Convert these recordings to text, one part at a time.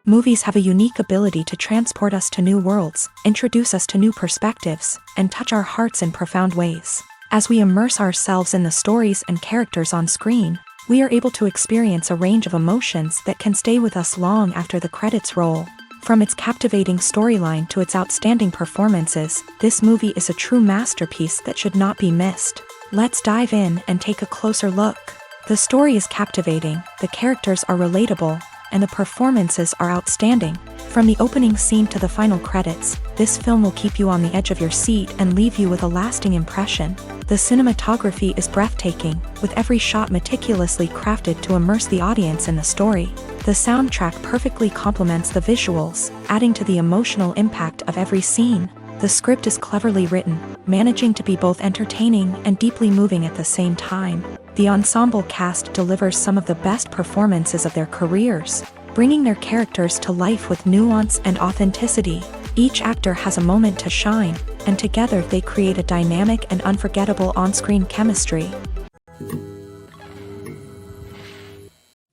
Movies have a unique ability to transport us to new worlds, introduce us to new perspectives, and touch our hearts in profound ways. As we immerse ourselves in the stories and characters on screen, we are able to experience a range of emotions that can stay with us long after the credits roll. From its captivating storyline to its outstanding performances, this movie is a true masterpiece that should not be missed. Let's dive in and take a closer look. The story is captivating, the characters are relatable, and the performances are outstanding. From the opening scene to the final credits, this film will keep you on the edge of your seat and leave you with a lasting impression. The cinematography is breathtaking, with every shot meticulously crafted to immerse the audience in the story. The soundtrack perfectly complements the visuals, adding to the emotional impact of every scene. The script is cleverly written, managing to be both entertaining and deeply moving at the same time. The ensemble cast delivers some of the best performances of their careers, bringing their characters to life with nuance and authenticity. Each actor has a moment to shine, and together they create a dynamic and unforgettable on-screen chemistry.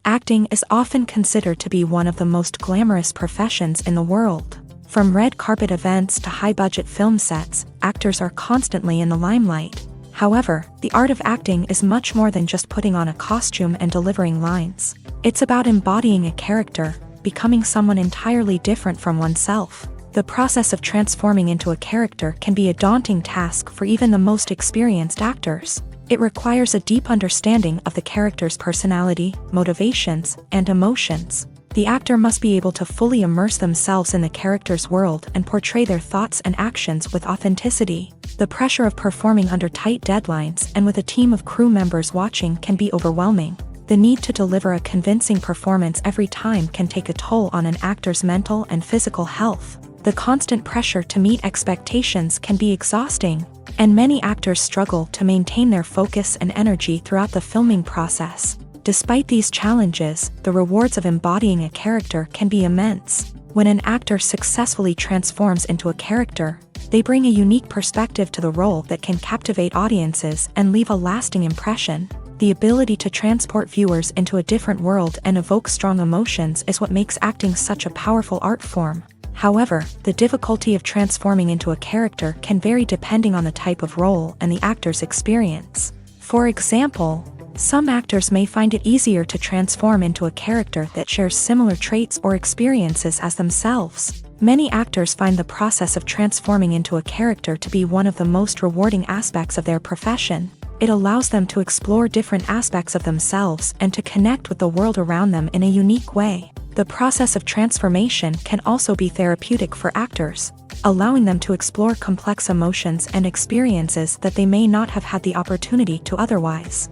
Acting is often considered to be one of the most glamorous professions in the world. From red carpet events to high-budget film sets, actors are constantly in the limelight. However, the art of acting is much more than just putting on a costume and delivering lines. It's about embodying a character, becoming someone entirely different from oneself. The process of transforming into a character can be a daunting task for even the most experienced actors. It requires a deep understanding of the character's personality, motivations, and emotions. The actor must be able to fully immerse themselves in the character's world and portray their thoughts and actions with authenticity. The pressure of performing under tight deadlines and with a team of crew members watching can be overwhelming. The need to deliver a convincing performance every time can take a toll on an actor's mental and physical health. The constant pressure to meet expectations can be exhausting, and many actors struggle to maintain their focus and energy throughout the filming process. Despite these challenges, the rewards of embodying a character can be immense. When an actor successfully transforms into a character, they bring a unique perspective to the role that can captivate audiences and leave a lasting impression. The ability to transport viewers into a different world and evoke strong emotions is what makes acting such a powerful art form. However, the difficulty of transforming into a character can vary depending on the type of role and the actor's experience. For example, some actors may find it easier to transform into a character that shares similar traits or experiences as themselves. Many actors find the process of transforming into a character to be one of the most rewarding aspects of their profession. It allows them to explore different aspects of themselves and to connect with the world around them in a unique way. The process of transformation can also be therapeutic for actors, allowing them to explore complex emotions and experiences that they may not have had the opportunity to otherwise.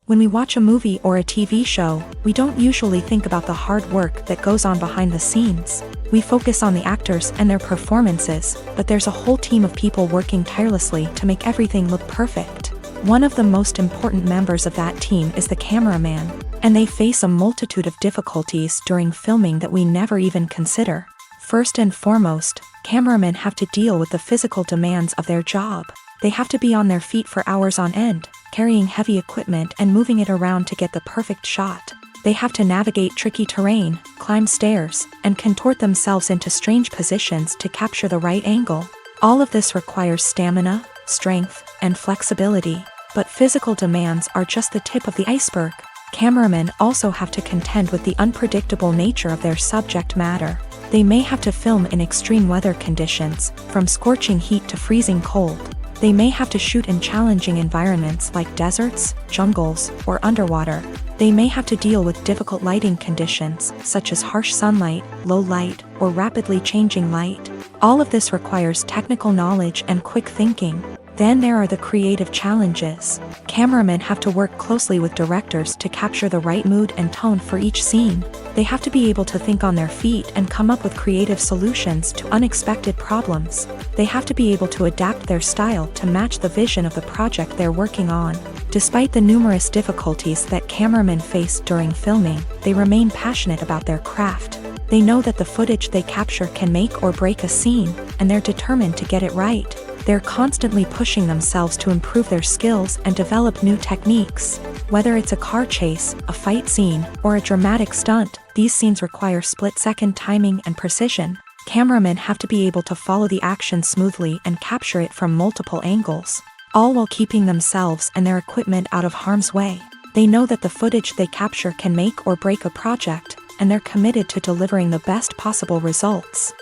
When we watch a movie or a TV show, we don't usually think about the hard work that goes on behind the scenes. We focus on the actors and their performances, but there's a whole team of people working tirelessly to make everything look perfect. One of the most important members of that team is the cameraman, and they face a multitude of difficulties during filming that we never even consider. First and foremost, cameramen have to deal with the physical demands of their job. They have to be on their feet for hours on end, carrying heavy equipment and moving it around to get the perfect shot. They have to navigate tricky terrain, climb stairs, and contort themselves into strange positions to capture the right angle. All of this requires stamina, strength, and flexibility. But physical demands are just the tip of the iceberg. Cameramen also have to contend with the unpredictable nature of their subject matter. They may have to film in extreme weather conditions, from scorching heat to freezing cold. They may have to shoot in challenging environments like deserts, jungles, or underwater. They may have to deal with difficult lighting conditions, such as harsh sunlight, low light, or rapidly changing light. All of this requires technical knowledge and quick thinking. Then there are the creative challenges. Cameramen have to work closely with directors to capture the right mood and tone for each scene. They have to be able to think on their feet and come up with creative solutions to unexpected problems. They have to be able to adapt their style to match the vision of the project they're working on. Despite the numerous difficulties that cameramen face during filming, they remain passionate about their craft. They know that the footage they capture can make or break a scene, and they're determined to get it right. They're constantly pushing themselves to improve their skills and develop new techniques. Whether it's a car chase, a fight scene, or a dramatic stunt, these scenes require split-second timing and precision. Cameramen have to be able to follow the action smoothly and capture it from multiple angles, all while keeping themselves and their equipment out of harm's way. They know that the footage they capture can make or break a project, and they're committed to delivering the best possible results.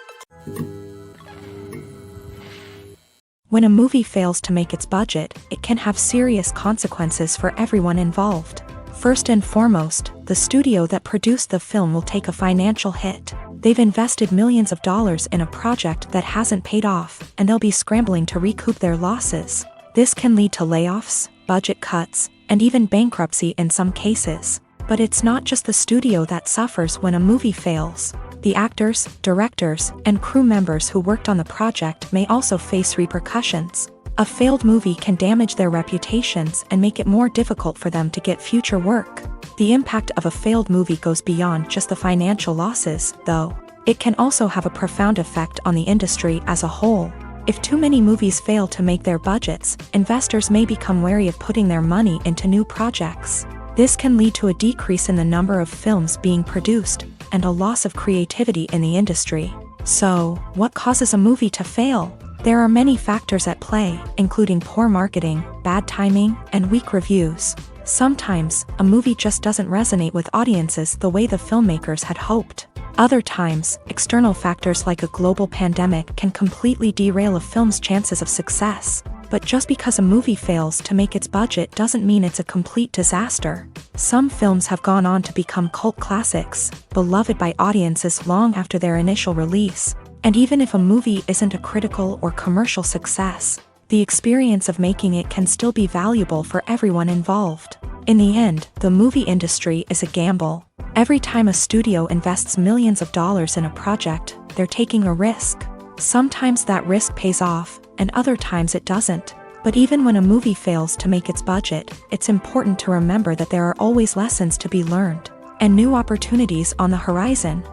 When a movie fails to make its budget, it can have serious consequences for everyone involved. First and foremost, the studio that produced the film will take a financial hit. They've invested millions of dollars in a project that hasn't paid off, and they'll be scrambling to recoup their losses. This can lead to layoffs, budget cuts, and even bankruptcy in some cases. But it's not just the studio that suffers when a movie fails. The actors, directors, and crew members who worked on the project may also face repercussions. A failed movie can damage their reputations and make it more difficult for them to get future work. The impact of a failed movie goes beyond just the financial losses, though. It can also have a profound effect on the industry as a whole. If too many movies fail to make their budgets, investors may become wary of putting their money into new projects. This can lead to a decrease in the number of films being produced, and a loss of creativity in the industry. So, what causes a movie to fail? There are many factors at play, including poor marketing, bad timing, and weak reviews. Sometimes, a movie just doesn't resonate with audiences the way the filmmakers had hoped. Other times, external factors like a global pandemic can completely derail a film's chances of success. But just because a movie fails to make its budget doesn't mean it's a complete disaster. Some films have gone on to become cult classics, beloved by audiences long after their initial release. And even if a movie isn't a critical or commercial success, the experience of making it can still be valuable for everyone involved. In the end, the movie industry is a gamble. Every time a studio invests millions of dollars in a project, they're taking a risk. Sometimes that risk pays off, and other times it doesn't. But even when a movie fails to make its budget, it's important to remember that there are always lessons to be learned, and new opportunities on the horizon.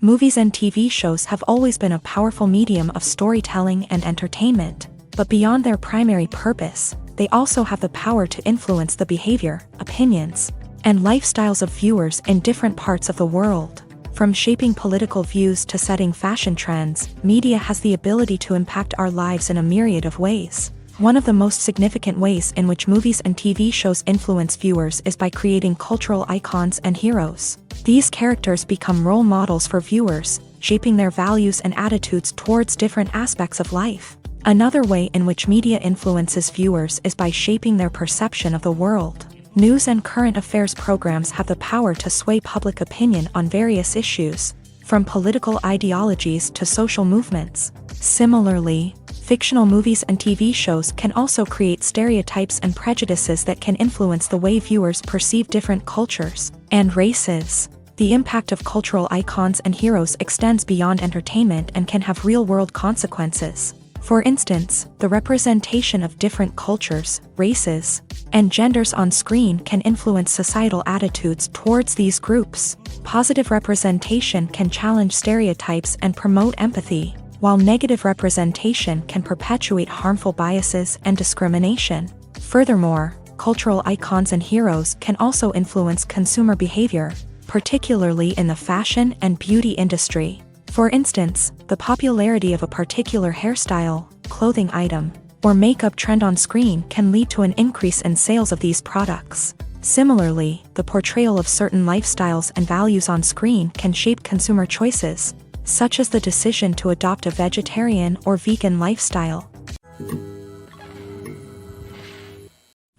Movies and TV shows have always been a powerful medium of storytelling and entertainment, but beyond their primary purpose, they also have the power to influence the behavior, opinions, and lifestyles of viewers in different parts of the world. From shaping political views to setting fashion trends, media has the ability to impact our lives in a myriad of ways. One of the most significant ways in which movies and TV shows influence viewers is by creating cultural icons and heroes. These characters become role models for viewers, shaping their values and attitudes towards different aspects of life. Another way in which media influences viewers is by shaping their perception of the world. News and current affairs programs have the power to sway public opinion on various issues, from political ideologies to social movements. Similarly, fictional movies and TV shows can also create stereotypes and prejudices that can influence the way viewers perceive different cultures and races. The impact of cultural icons and heroes extends beyond entertainment and can have real-world consequences. For instance, the representation of different cultures, races, and genders on screen can influence societal attitudes towards these groups. Positive representation can challenge stereotypes and promote empathy, while negative representation can perpetuate harmful biases and discrimination. Furthermore, cultural icons and heroes can also influence consumer behavior, particularly in the fashion and beauty industry. For instance, the popularity of a particular hairstyle, clothing item, or makeup trend on screen can lead to an increase in sales of these products. Similarly, the portrayal of certain lifestyles and values on screen can shape consumer choices, such as the decision to adopt a vegetarian or vegan lifestyle.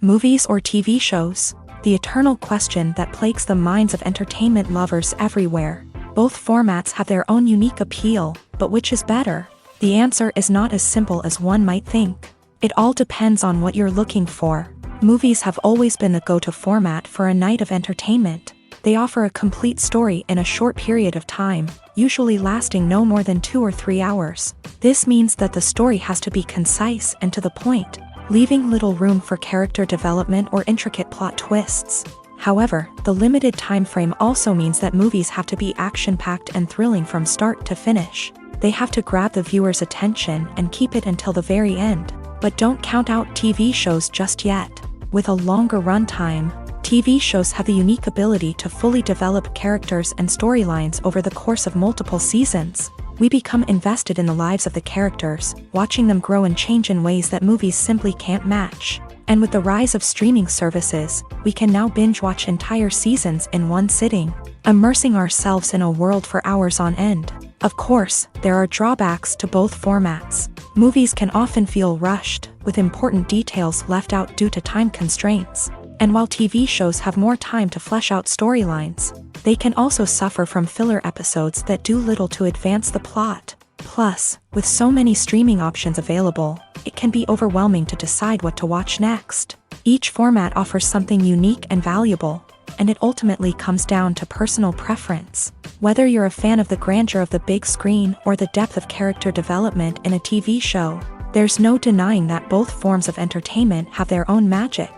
Movies or TV shows? The eternal question that plagues the minds of entertainment lovers everywhere. Both formats have their own unique appeal, but which is better? The answer is not as simple as one might think. It all depends on what you're looking for. Movies have always been the go-to format for a night of entertainment. They offer a complete story in a short period of time, usually lasting no more than 2 or 3 hours. This means that the story has to be concise and to the point, leaving little room for character development or intricate plot twists. However, the limited time frame also means that movies have to be action-packed and thrilling from start to finish. They have to grab the viewer's attention and keep it until the very end. But don't count out TV shows just yet. With a longer runtime, TV shows have the unique ability to fully develop characters and storylines over the course of multiple seasons. We become invested in the lives of the characters, watching them grow and change in ways that movies simply can't match. And with the rise of streaming services, we can now binge-watch entire seasons in one sitting, immersing ourselves in a world for hours on end. Of course, there are drawbacks to both formats. Movies can often feel rushed, with important details left out due to time constraints. And while TV shows have more time to flesh out storylines, they can also suffer from filler episodes that do little to advance the plot. Plus, with so many streaming options available, it can be overwhelming to decide what to watch next. Each format offers something unique and valuable, and it ultimately comes down to personal preference. Whether you're a fan of the grandeur of the big screen or the depth of character development in a TV show, there's no denying that both forms of entertainment have their own magic.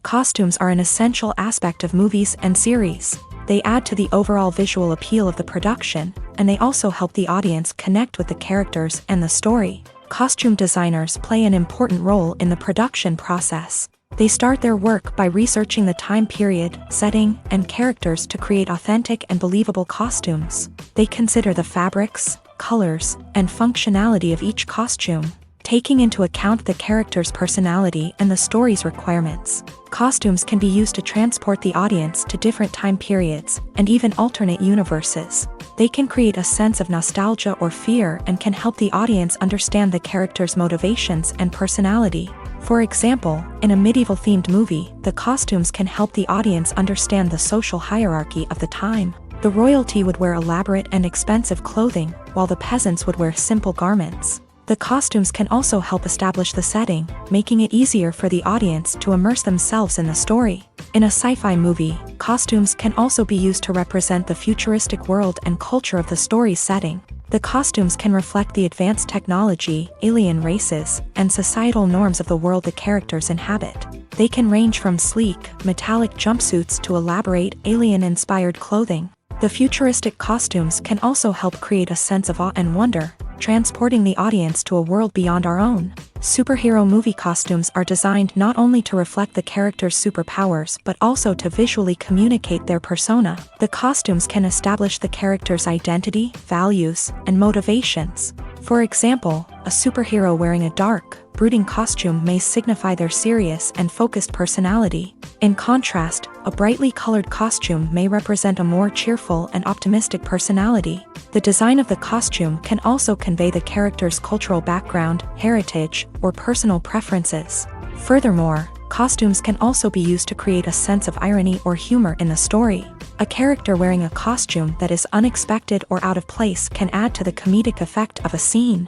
Costumes are an essential aspect of movies and series. They add to the overall visual appeal of the production, and they also help the audience connect with the characters and the story. Costume designers play an important role in the production process. They start their work by researching the time period, setting, and characters to create authentic and believable costumes. They consider the fabrics, colors, and functionality of each costume, taking into account the character's personality and the story's requirements. Costumes can be used to transport the audience to different time periods and even alternate universes. They can create a sense of nostalgia or fear and can help the audience understand the character's motivations and personality. For example, in a medieval-themed movie, the costumes can help the audience understand the social hierarchy of the time. The royalty would wear elaborate and expensive clothing, while the peasants would wear simple garments. The costumes can also help establish the setting, making it easier for the audience to immerse themselves in the story. In a sci-fi movie, costumes can also be used to represent the futuristic world and culture of the story's setting. The costumes can reflect the advanced technology, alien races, and societal norms of the world the characters inhabit. They can range from sleek, metallic jumpsuits to elaborate, alien-inspired clothing. The futuristic costumes can also help create a sense of awe and wonder, transporting the audience to a world beyond our own. Superhero movie costumes are designed not only to reflect the character's superpowers but also to visually communicate their persona. The costumes can establish the character's identity, values, and motivations. For example, a superhero wearing a dark, brooding costume may signify their serious and focused personality. In contrast, a brightly colored costume may represent a more cheerful and optimistic personality. The design of the costume can also convey the character's cultural background, heritage, or personal preferences. Furthermore, costumes can also be used to create a sense of irony or humor in the story. A character wearing a costume that is unexpected or out of place can add to the comedic effect of a scene.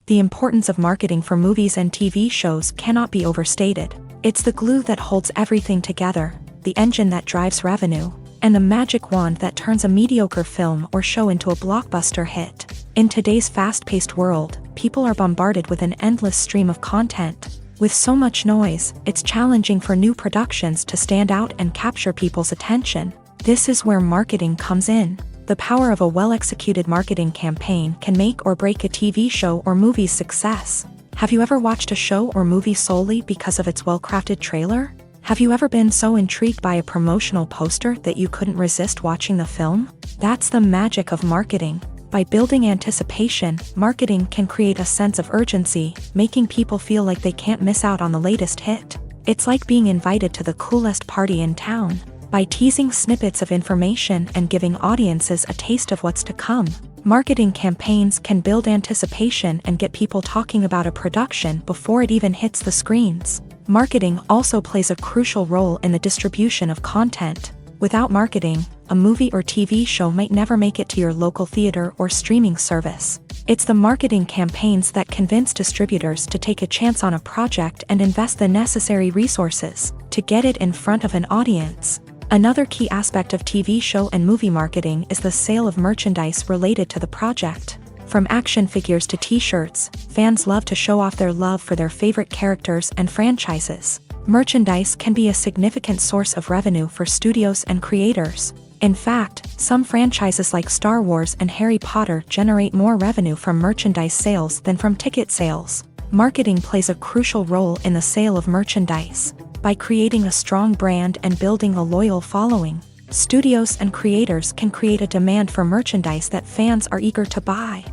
The importance of marketing for movies and TV shows cannot be overstated. It's the glue that holds everything together, the engine that drives revenue, and the magic wand that turns a mediocre film or show into a blockbuster hit. In today's fast-paced world, people are bombarded with an endless stream of content. With so much noise, it's challenging for new productions to stand out and capture people's attention. This is where marketing comes in. The power of a well-executed marketing campaign can make or break a TV show or movie's success. Have you ever watched a show or movie solely because of its well-crafted trailer? Have you ever been so intrigued by a promotional poster that you couldn't resist watching the film? That's the magic of marketing. By building anticipation, marketing can create a sense of urgency, making people feel like they can't miss out on the latest hit. It's like being invited to the coolest party in town. By teasing snippets of information and giving audiences a taste of what's to come, marketing campaigns can build anticipation and get people talking about a production before it even hits the screens. Marketing also plays a crucial role in the distribution of content. Without marketing, a movie or TV show might never make it to your local theater or streaming service. It's the marketing campaigns that convince distributors to take a chance on a project and invest the necessary resources to get it in front of an audience. Another key aspect of TV show and movie marketing is the sale of merchandise related to the project. From action figures to t-shirts, fans love to show off their love for their favorite characters and franchises. Merchandise can be a significant source of revenue for studios and creators. In fact, some franchises like Star Wars and Harry Potter generate more revenue from merchandise sales than from ticket sales. Marketing plays a crucial role in the sale of merchandise. By creating a strong brand and building a loyal following, studios and creators can create a demand for merchandise that fans are eager to buy.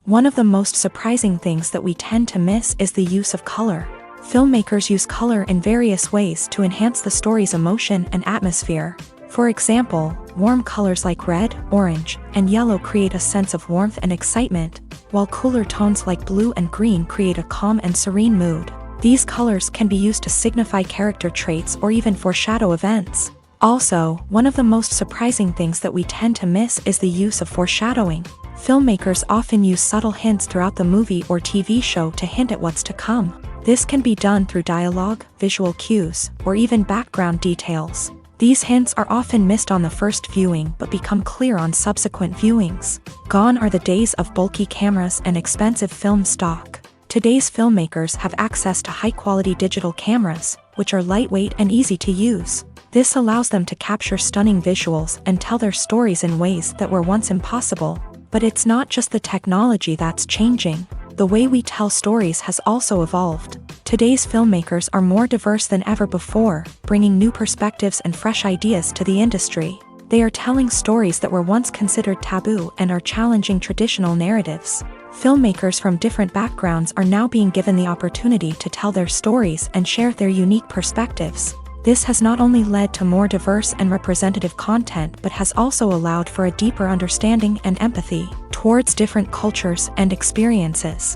One of the most surprising things that we tend to miss is the use of color. Filmmakers use color in various ways to enhance the story's emotion and atmosphere. For example, warm colors like red, orange, and yellow create a sense of warmth and excitement, while cooler tones like blue and green create a calm and serene mood. These colors can be used to signify character traits or even foreshadow events. Also, one of the most surprising things that we tend to miss is the use of foreshadowing. Filmmakers often use subtle hints throughout the movie or TV show to hint at what's to come. This can be done through dialogue, visual cues, or even background details. These hints are often missed on the first viewing but become clear on subsequent viewings. Gone are the days of bulky cameras and expensive film stock. Today's filmmakers have access to high-quality digital cameras, which are lightweight and easy to use. This allows them to capture stunning visuals and tell their stories in ways that were once impossible. But it's not just the technology that's changing. The way we tell stories has also evolved. Today's filmmakers are more diverse than ever before, bringing new perspectives and fresh ideas to the industry. They are telling stories that were once considered taboo and are challenging traditional narratives. Filmmakers from different backgrounds are now being given the opportunity to tell their stories and share their unique perspectives. This has not only led to more diverse and representative content but has also allowed for a deeper understanding and empathy towards different cultures and experiences.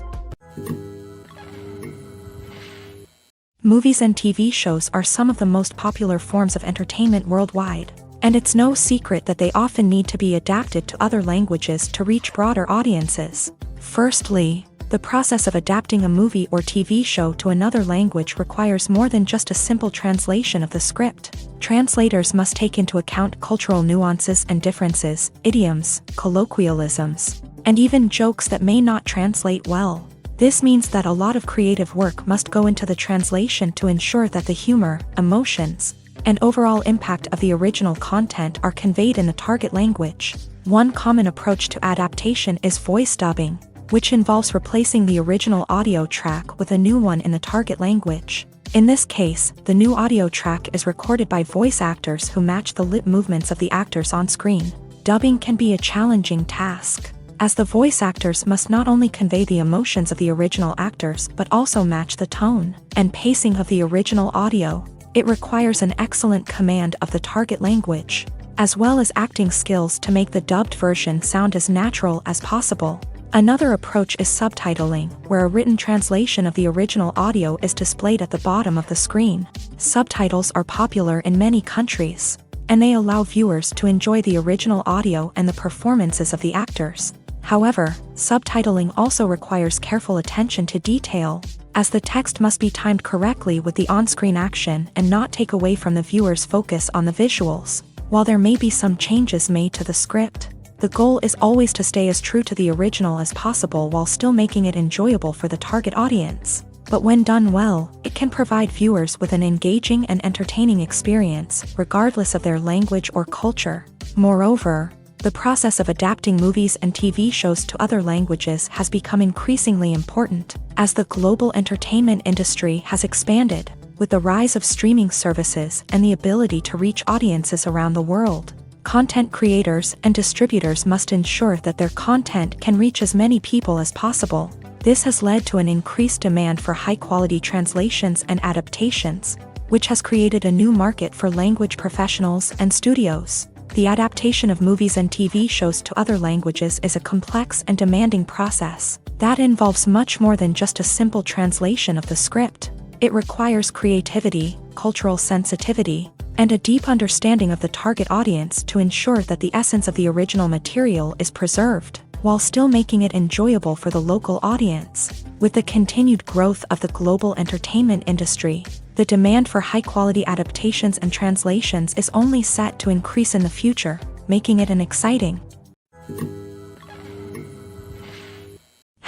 Movies and TV shows are some of the most popular forms of entertainment worldwide, and it's no secret that they often need to be adapted to other languages to reach broader audiences. Firstly, the process of adapting a movie or TV show to another language requires more than just a simple translation of the script. Translators must take into account cultural nuances and differences, idioms, colloquialisms, and even jokes that may not translate well. This means that a lot of creative work must go into the translation to ensure that the humor, emotions, and overall impact of the original content are conveyed in the target language. One common approach to adaptation is voice dubbing, which involves replacing the original audio track with a new one in the target language. In this case, the new audio track is recorded by voice actors who match the lip movements of the actors on screen. Dubbing can be a challenging task, as the voice actors must not only convey the emotions of the original actors but also match the tone and pacing of the original audio. It requires an excellent command of the target language, as well as acting skills to make the dubbed version sound as natural as possible. Another approach is subtitling, where a written translation of the original audio is displayed at the bottom of the screen. Subtitles are popular in many countries, and they allow viewers to enjoy the original audio and the performances of the actors. However, subtitling also requires careful attention to detail, as the text must be timed correctly with the on-screen action and not take away from the viewer's focus on the visuals. While there may be some changes made to the script, the goal is always to stay as true to the original as possible while still making it enjoyable for the target audience. But when done well, it can provide viewers with an engaging and entertaining experience, regardless of their language or culture. Moreover, the process of adapting movies and TV shows to other languages has become increasingly important, as the global entertainment industry has expanded, with the rise of streaming services and the ability to reach audiences around the world. Content creators and distributors must ensure that their content can reach as many people as possible. This has led to an increased demand for high-quality translations and adaptations, which has created a new market for language professionals and studios. The adaptation of movies and TV shows to other languages is a complex and demanding process that involves much more than just a simple translation of the script. It requires creativity, cultural sensitivity, and a deep understanding of the target audience to ensure that the essence of the original material is preserved, while still making it enjoyable for the local audience. With the continued growth of the global entertainment industry, the demand for high-quality adaptations and translations is only set to increase in the future, making it an exciting.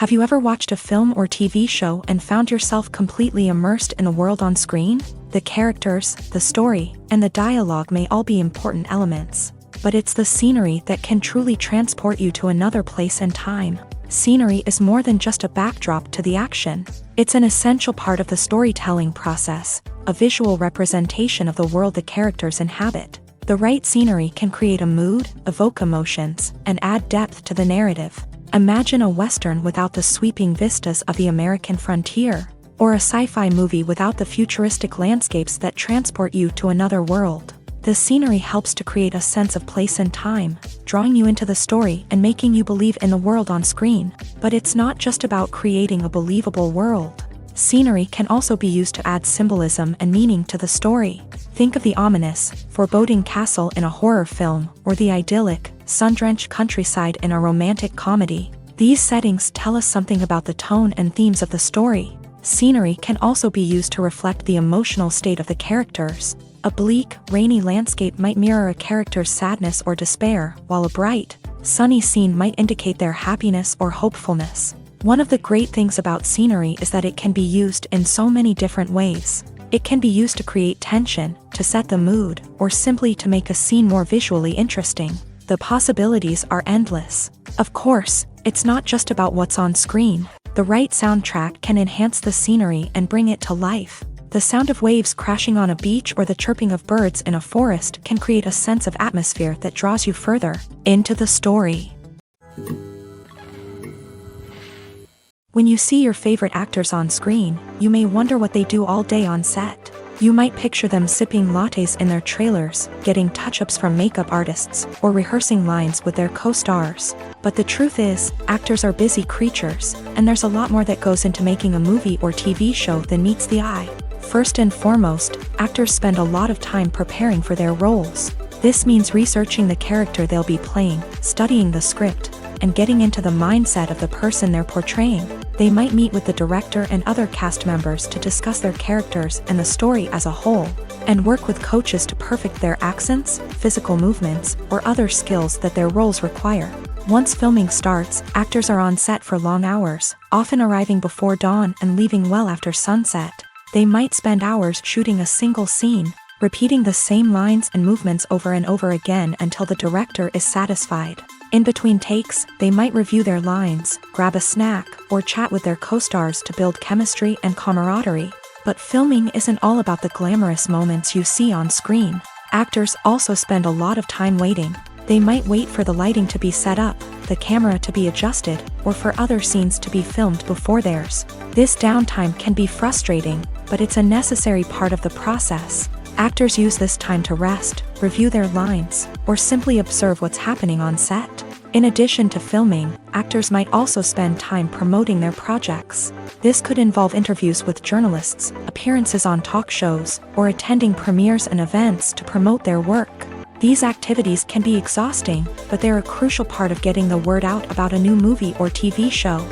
Have you ever watched a film or TV show and found yourself completely immersed in the world on screen? The characters, the story, and the dialogue may all be important elements, but it's the scenery that can truly transport you to another place and time. Scenery is more than just a backdrop to the action. It's an essential part of the storytelling process, a visual representation of the world the characters inhabit. The right scenery can create a mood, evoke emotions, and add depth to the narrative. Imagine a Western without the sweeping vistas of the American frontier, or a sci-fi movie without the futuristic landscapes that transport you to another world. The scenery helps to create a sense of place and time, drawing you into the story and making you believe in the world on screen. But it's not just about creating a believable world. Scenery can also be used to add symbolism and meaning to the story. Think of the ominous, foreboding castle in a horror film, or the idyllic, sun-drenched countryside in a romantic comedy. These settings tell us something about the tone and themes of the story. Scenery can also be used to reflect the emotional state of the characters. A bleak, rainy landscape might mirror a character's sadness or despair, while a bright, sunny scene might indicate their happiness or hopefulness. One of the great things about scenery is that it can be used in so many different ways. It can be used to create tension, to set the mood, or simply to make a scene more visually interesting. The possibilities are endless. Of course, it's not just about what's on screen. The right soundtrack can enhance the scenery and bring it to life. The sound of waves crashing on a beach or the chirping of birds in a forest can create a sense of atmosphere that draws you further into the story. When you see your favorite actors on screen, you may wonder what they do all day on set. You might picture them sipping lattes in their trailers, getting touch-ups from makeup artists, or rehearsing lines with their co-stars. But the truth is, actors are busy creatures, and there's a lot more that goes into making a movie or TV show than meets the eye. First and foremost, actors spend a lot of time preparing for their roles. This means researching the character they'll be playing, studying the script, and getting into the mindset of the person they're portraying. They might meet with the director and other cast members to discuss their characters and the story as a whole, and work with coaches to perfect their accents, physical movements, or other skills that their roles require. Once filming starts, actors are on set for long hours, often arriving before dawn and leaving well after sunset. They might spend hours shooting a single scene, repeating the same lines and movements over and over again until the director is satisfied. In between takes, they might review their lines, grab a snack, or chat with their co-stars to build chemistry and camaraderie. But filming isn't all about the glamorous moments you see on screen. Actors also spend a lot of time waiting. They might wait for the lighting to be set up, the camera to be adjusted, or for other scenes to be filmed before theirs. This downtime can be frustrating, but it's a necessary part of the process. Actors use this time to rest, review their lines, or simply observe what's happening on set. In addition to filming, actors might also spend time promoting their projects. This could involve interviews with journalists, appearances on talk shows, or attending premieres and events to promote their work. These activities can be exhausting, but they're a crucial part of getting the word out about a new movie or TV show.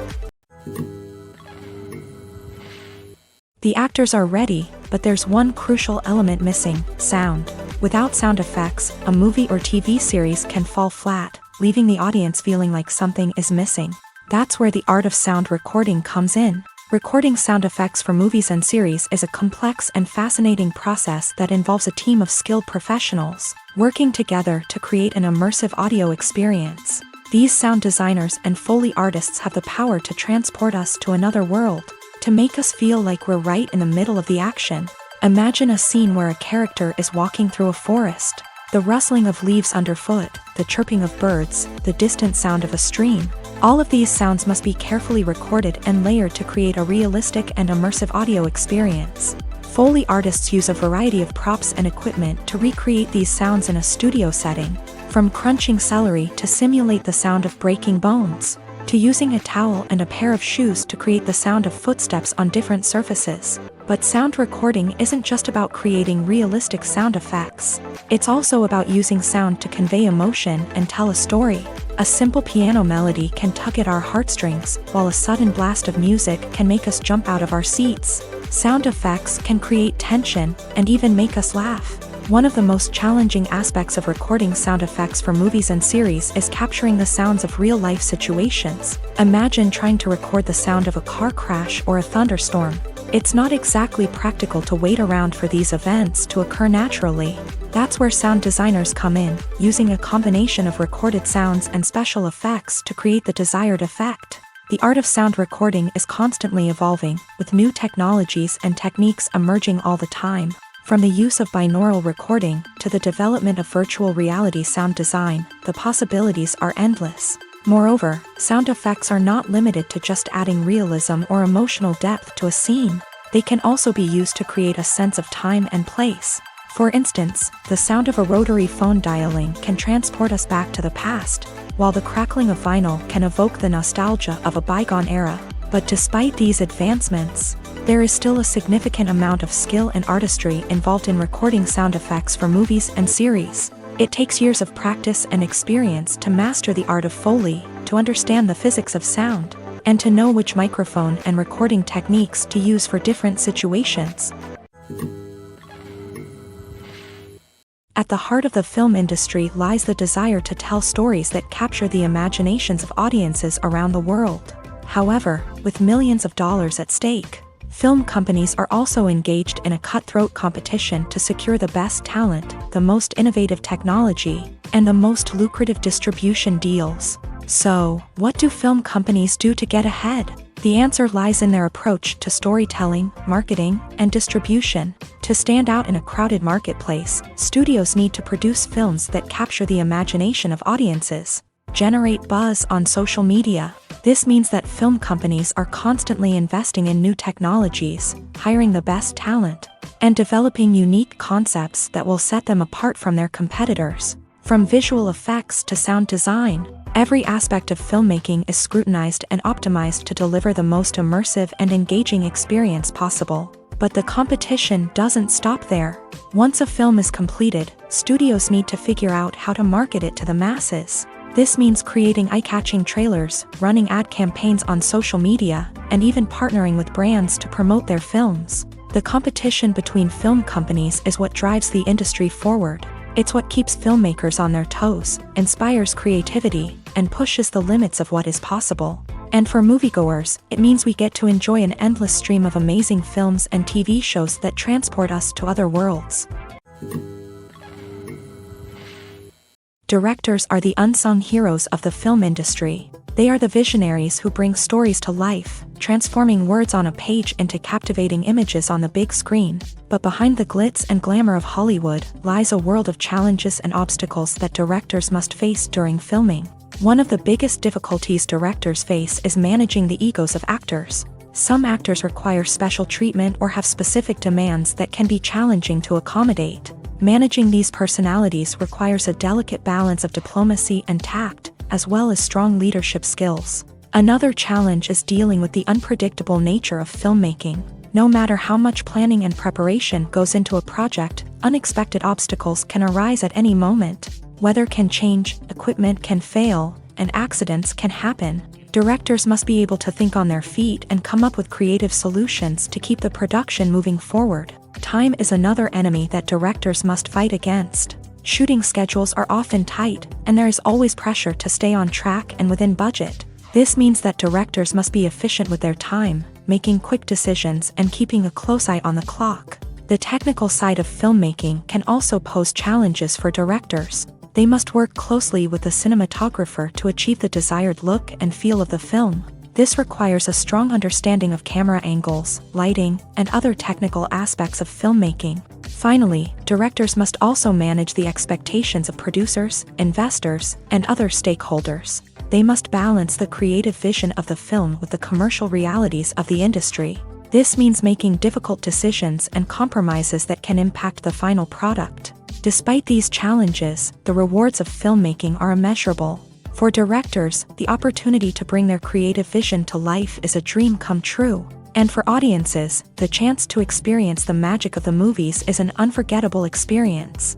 The actors are ready, but there's one crucial element missing: sound. Without sound effects, a movie or TV series can fall flat, leaving the audience feeling like something is missing. That's where the art of sound recording comes in. Recording sound effects for movies and series is a complex and fascinating process that involves a team of skilled professionals working together to create an immersive audio experience. These sound designers and Foley artists have the power to transport us to another world, to make us feel like we're right in the middle of the action. Imagine a scene where a character is walking through a forest. The rustling of leaves underfoot, the chirping of birds, the distant sound of a stream. All of these sounds must be carefully recorded and layered to create a realistic and immersive audio experience. Foley artists use a variety of props and equipment to recreate these sounds in a studio setting, from crunching celery to simulate the sound of breaking bones, to using a towel and a pair of shoes to create the sound of footsteps on different surfaces. But sound recording isn't just about creating realistic sound effects. It's also about using sound to convey emotion and tell a story. A simple piano melody can tug at our heartstrings, while a sudden blast of music can make us jump out of our seats. Sound effects can create tension and even make us laugh. One of the most challenging aspects of recording sound effects for movies and series is capturing the sounds of real-life situations. Imagine trying to record the sound of a car crash or a thunderstorm. It's not exactly practical to wait around for these events to occur naturally. That's where sound designers come in, using a combination of recorded sounds and special effects to create the desired effect. The art of sound recording is constantly evolving, with new technologies and techniques emerging all the time. From the use of binaural recording to the development of virtual reality sound design, the possibilities are endless. Moreover, sound effects are not limited to just adding realism or emotional depth to a scene. They can also be used to create a sense of time and place. For instance, the sound of a rotary phone dialing can transport us back to the past, while the crackling of vinyl can evoke the nostalgia of a bygone era. But despite these advancements, there is still a significant amount of skill and artistry involved in recording sound effects for movies and series. It takes years of practice and experience to master the art of Foley, to understand the physics of sound, and to know which microphone and recording techniques to use for different situations. At the heart of the film industry lies the desire to tell stories that capture the imaginations of audiences around the world. However, with millions of dollars at stake, film companies are also engaged in a cutthroat competition to secure the best talent, the most innovative technology, and the most lucrative distribution deals. So, what do film companies do to get ahead? The answer lies in their approach to storytelling, marketing, and distribution. To stand out in a crowded marketplace, studios need to produce films that capture the imagination of audiences, generate buzz on social media. This means that film companies are constantly investing in new technologies, hiring the best talent, and developing unique concepts that will set them apart from their competitors. From visual effects to sound design, every aspect of filmmaking is scrutinized and optimized to deliver the most immersive and engaging experience possible. But the competition doesn't stop there. Once a film is completed, studios need to figure out how to market it to the masses. This means creating eye-catching trailers, running ad campaigns on social media, and even partnering with brands to promote their films. The competition between film companies is what drives the industry forward. It's what keeps filmmakers on their toes, inspires creativity, and pushes the limits of what is possible. And for moviegoers, it means we get to enjoy an endless stream of amazing films and TV shows that transport us to other worlds. Directors are the unsung heroes of the film industry. They are the visionaries who bring stories to life, transforming words on a page into captivating images on the big screen. But behind the glitz and glamour of Hollywood lies a world of challenges and obstacles that directors must face during filming. One of the biggest difficulties directors face is managing the egos of actors. Some actors require special treatment or have specific demands that can be challenging to accommodate. Managing these personalities requires a delicate balance of diplomacy and tact, as well as strong leadership skills. Another challenge is dealing with the unpredictable nature of filmmaking. No matter how much planning and preparation goes into a project, unexpected obstacles can arise at any moment. Weather can change, equipment can fail, and accidents can happen. Directors must be able to think on their feet and come up with creative solutions to keep the production moving forward. Time is another enemy that directors must fight against. Shooting schedules are often tight, and there is always pressure to stay on track and within budget. This means that directors must be efficient with their time, making quick decisions and keeping a close eye on the clock. The technical side of filmmaking can also pose challenges for directors. They must work closely with the cinematographer to achieve the desired look and feel of the film. This requires a strong understanding of camera angles, lighting, and other technical aspects of filmmaking. Finally, directors must also manage the expectations of producers, investors, and other stakeholders. They must balance the creative vision of the film with the commercial realities of the industry. This means making difficult decisions and compromises that can impact the final product. Despite these challenges, the rewards of filmmaking are immeasurable. For directors, the opportunity to bring their creative vision to life is a dream come true. And for audiences, the chance to experience the magic of the movies is an unforgettable experience.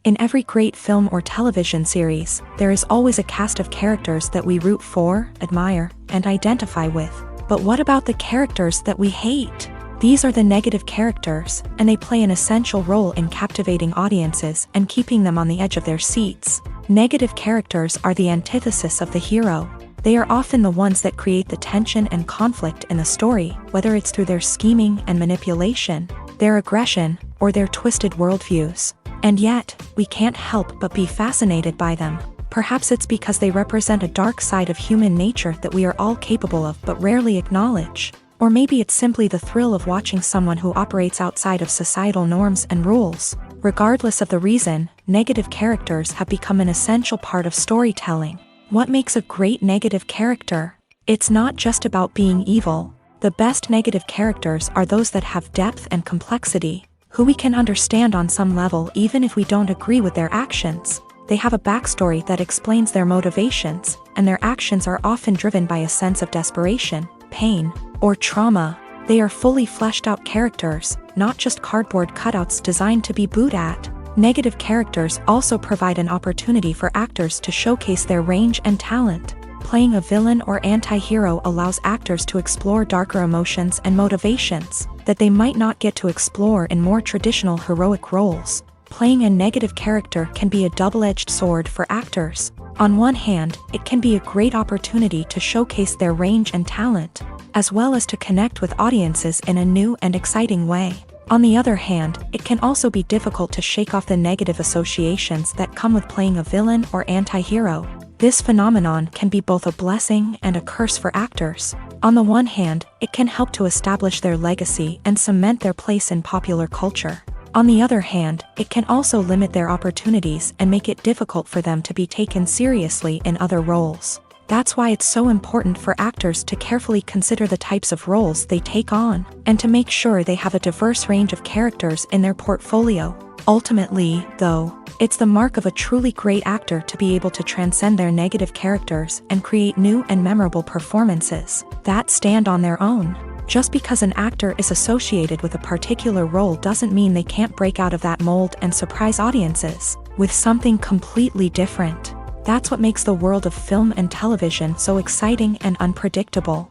In every great film or television series, there is always a cast of characters that we root for, admire, and identify with. But what about the characters that we hate? These are the negative characters, and they play an essential role in captivating audiences and keeping them on the edge of their seats. Negative characters are the antithesis of the hero. They are often the ones that create the tension and conflict in the story, whether it's through their scheming and manipulation, their aggression, or their twisted worldviews. And yet, we can't help but be fascinated by them. Perhaps it's because they represent a dark side of human nature that we are all capable of but rarely acknowledge. Or maybe it's simply the thrill of watching someone who operates outside of societal norms and rules. Regardless of the reason, negative characters have become an essential part of storytelling. What makes a great negative character? It's not just about being evil. The best negative characters are those that have depth and complexity, who we can understand on some level even if we don't agree with their actions. They have a backstory that explains their motivations, and their actions are often driven by a sense of desperation, pain, or trauma. They are fully fleshed out characters, not just cardboard cutouts designed to be booed at. Negative characters also provide an opportunity for actors to showcase their range and talent. Playing a villain or anti-hero allows actors to explore darker emotions and motivations that they might not get to explore in more traditional heroic roles. Playing a negative character can be a double-edged sword for actors. On one hand, it can be a great opportunity to showcase their range and talent, as well as to connect with audiences in a new and exciting way. On the other hand, it can also be difficult to shake off the negative associations that come with playing a villain or anti-hero. This phenomenon can be both a blessing and a curse for actors. On the one hand, it can help to establish their legacy and cement their place in popular culture. On the other hand, it can also limit their opportunities and make it difficult for them to be taken seriously in other roles. That's why it's so important for actors to carefully consider the types of roles they take on, and to make sure they have a diverse range of characters in their portfolio. Ultimately, though, it's the mark of a truly great actor to be able to transcend their negative characters and create new and memorable performances that stand on their own. Just because an actor is associated with a particular role doesn't mean they can't break out of that mold and surprise audiences with something completely different. That's what makes the world of film and television so exciting and unpredictable.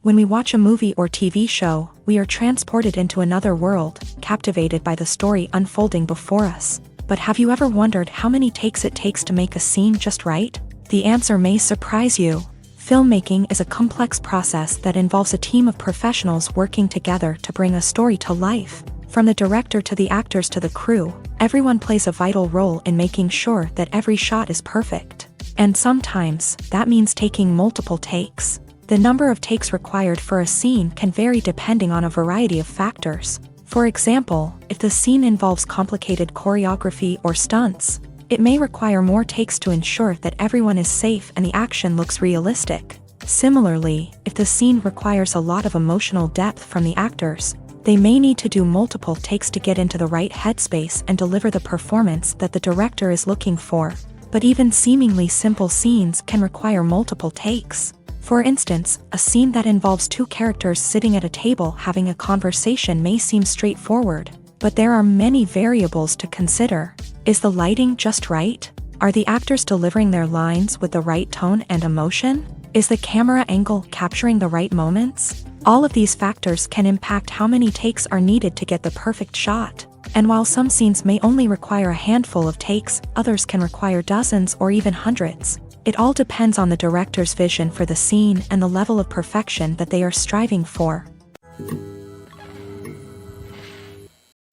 When we watch a movie or TV show, we are transported into another world, captivated by the story unfolding before us. But have you ever wondered how many takes it takes to make a scene just right? The answer may surprise you. Filmmaking is a complex process that involves a team of professionals working together to bring a story to life. From the director to the actors to the crew, everyone plays a vital role in making sure that every shot is perfect. And sometimes, that means taking multiple takes. The number of takes required for a scene can vary depending on a variety of factors. For example, if the scene involves complicated choreography or stunts, it may require more takes to ensure that everyone is safe and the action looks realistic. Similarly, if the scene requires a lot of emotional depth from the actors, they may need to do multiple takes to get into the right headspace and deliver the performance that the director is looking for. But even seemingly simple scenes can require multiple takes. For instance, a scene that involves two characters sitting at a table having a conversation may seem straightforward, but there are many variables to consider. Is the lighting just right? Are the actors delivering their lines with the right tone and emotion? Is the camera angle capturing the right moments? All of these factors can impact how many takes are needed to get the perfect shot. And while some scenes may only require a handful of takes, others can require dozens or even hundreds. It all depends on the director's vision for the scene and the level of perfection that they are striving for.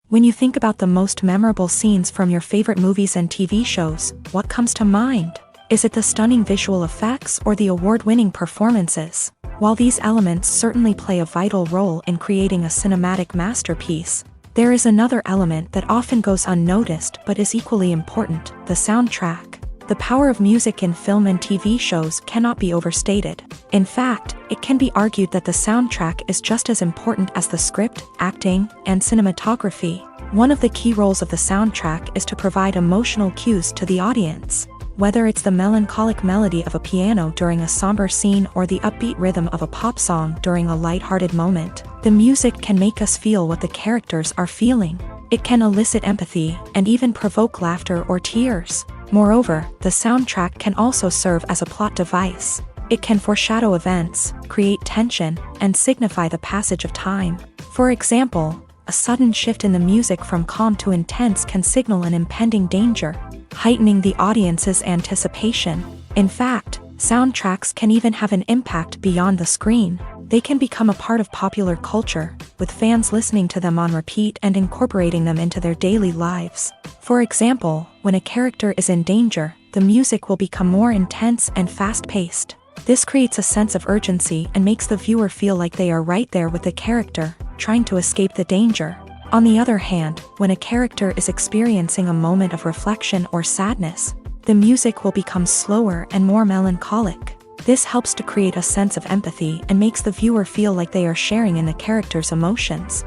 When you think about the most memorable scenes from your favorite movies and TV shows, what comes to mind? Is it the stunning visual effects or the award-winning performances? While these elements certainly play a vital role in creating a cinematic masterpiece, there is another element that often goes unnoticed but is equally important: the soundtrack. The power of music in film and TV shows cannot be overstated. In fact, it can be argued that the soundtrack is just as important as the script, acting, and cinematography. One of the key roles of the soundtrack is to provide emotional cues to the audience. Whether it's the melancholic melody of a piano during a somber scene or the upbeat rhythm of a pop song during a lighthearted moment, the music can make us feel what the characters are feeling. It can elicit empathy and even provoke laughter or tears. Moreover, the soundtrack can also serve as a plot device. It can foreshadow events, create tension, and signify the passage of time. For example, a sudden shift in the music from calm to intense can signal an impending danger, heightening the audience's anticipation. In fact, soundtracks can even have an impact beyond the screen. They can become a part of popular culture, with fans listening to them on repeat and incorporating them into their daily lives. For example, when a character is in danger, the music will become more intense and fast-paced. This creates a sense of urgency and makes the viewer feel like they are right there with the character, trying to escape the danger. On the other hand, when a character is experiencing a moment of reflection or sadness, the music will become slower and more melancholic. This helps to create a sense of empathy and makes the viewer feel like they are sharing in the character's emotions.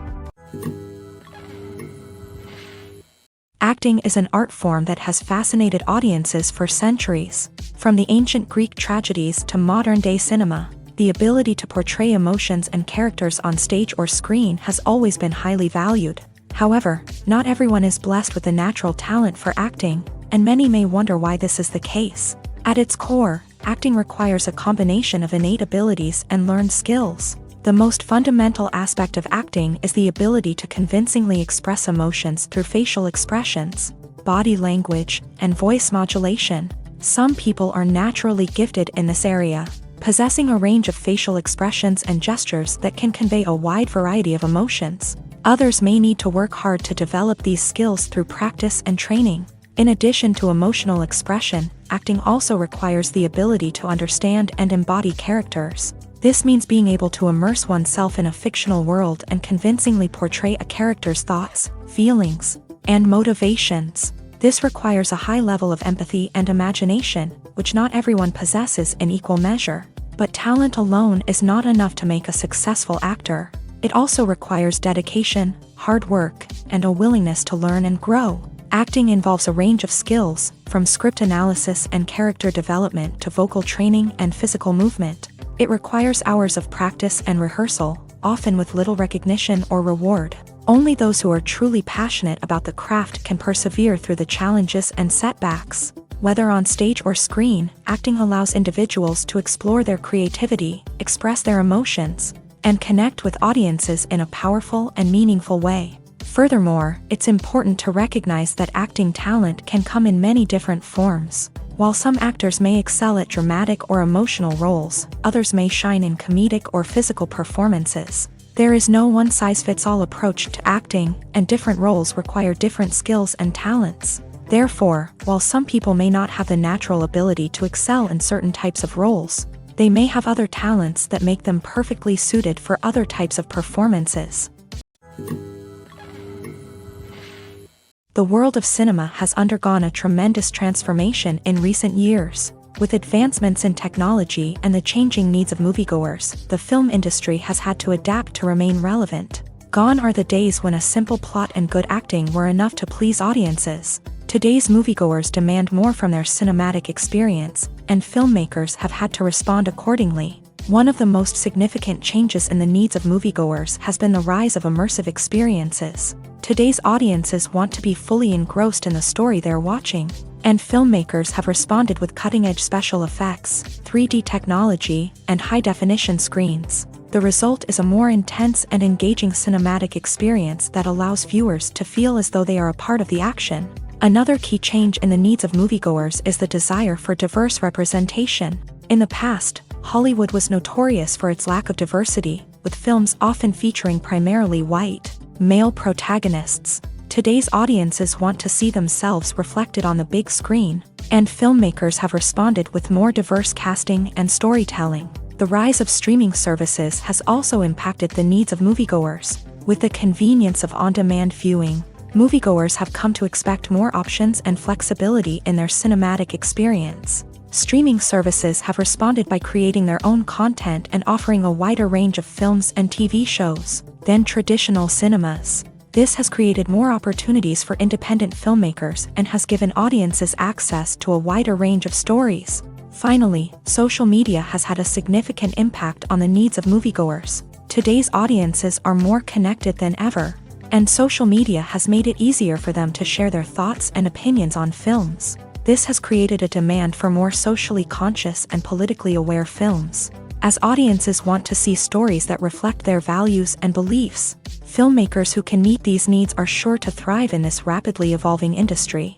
Acting is an art form that has fascinated audiences for centuries. From the ancient Greek tragedies to modern-day cinema, the ability to portray emotions and characters on stage or screen has always been highly valued. However, not everyone is blessed with a natural talent for acting, and many may wonder why this is the case. At its core, acting requires a combination of innate abilities and learned skills. The most fundamental aspect of acting is the ability to convincingly express emotions through facial expressions, body language, and voice modulation. Some people are naturally gifted in this area, possessing a range of facial expressions and gestures that can convey a wide variety of emotions. Others may need to work hard to develop these skills through practice and training. In addition to emotional expression, acting also requires the ability to understand and embody characters. This means being able to immerse oneself in a fictional world and convincingly portray a character's thoughts, feelings, and motivations. This requires a high level of empathy and imagination, which not everyone possesses in equal measure. But talent alone is not enough to make a successful actor. It also requires dedication, hard work, and a willingness to learn and grow. Acting involves a range of skills, from script analysis and character development to vocal training and physical movement. It requires hours of practice and rehearsal, often with little recognition or reward. Only those who are truly passionate about the craft can persevere through the challenges and setbacks. Whether on stage or screen, acting allows individuals to explore their creativity, express their emotions, and connect with audiences in a powerful and meaningful way. Furthermore, it's important to recognize that acting talent can come in many different forms. While some actors may excel at dramatic or emotional roles, others may shine in comedic or physical performances. There is no one-size-fits-all approach to acting, and different roles require different skills and talents. Therefore, while some people may not have the natural ability to excel in certain types of roles, they may have other talents that make them perfectly suited for other types of performances. The world of cinema has undergone a tremendous transformation in recent years. With advancements in technology and the changing needs of moviegoers, the film industry has had to adapt to remain relevant. Gone are the days when a simple plot and good acting were enough to please audiences. Today's moviegoers demand more from their cinematic experience, and filmmakers have had to respond accordingly. One of the most significant changes in the needs of moviegoers has been the rise of immersive experiences. Today's audiences want to be fully engrossed in the story they're watching, and filmmakers have responded with cutting-edge special effects, 3D technology, and high-definition screens. The result is a more intense and engaging cinematic experience that allows viewers to feel as though they are a part of the action. Another key change in the needs of moviegoers is the desire for diverse representation. In the past, Hollywood was notorious for its lack of diversity, with films often featuring primarily white, male protagonists. Today's audiences want to see themselves reflected on the big screen, and filmmakers have responded with more diverse casting and storytelling. The rise of streaming services has also impacted the needs of moviegoers. With the convenience of on-demand viewing, moviegoers have come to expect more options and flexibility in their cinematic experience. Streaming services have responded by creating their own content and offering a wider range of films and TV shows than traditional cinemas. This has created more opportunities for independent filmmakers and has given audiences access to a wider range of stories. Finally, social media has had a significant impact on the needs of moviegoers. Today's audiences are more connected than ever, and social media has made it easier for them to share their thoughts and opinions on films. This has created a demand for more socially conscious and politically aware films, as audiences want to see stories that reflect their values and beliefs. Filmmakers who can meet these needs are sure to thrive in this rapidly evolving industry.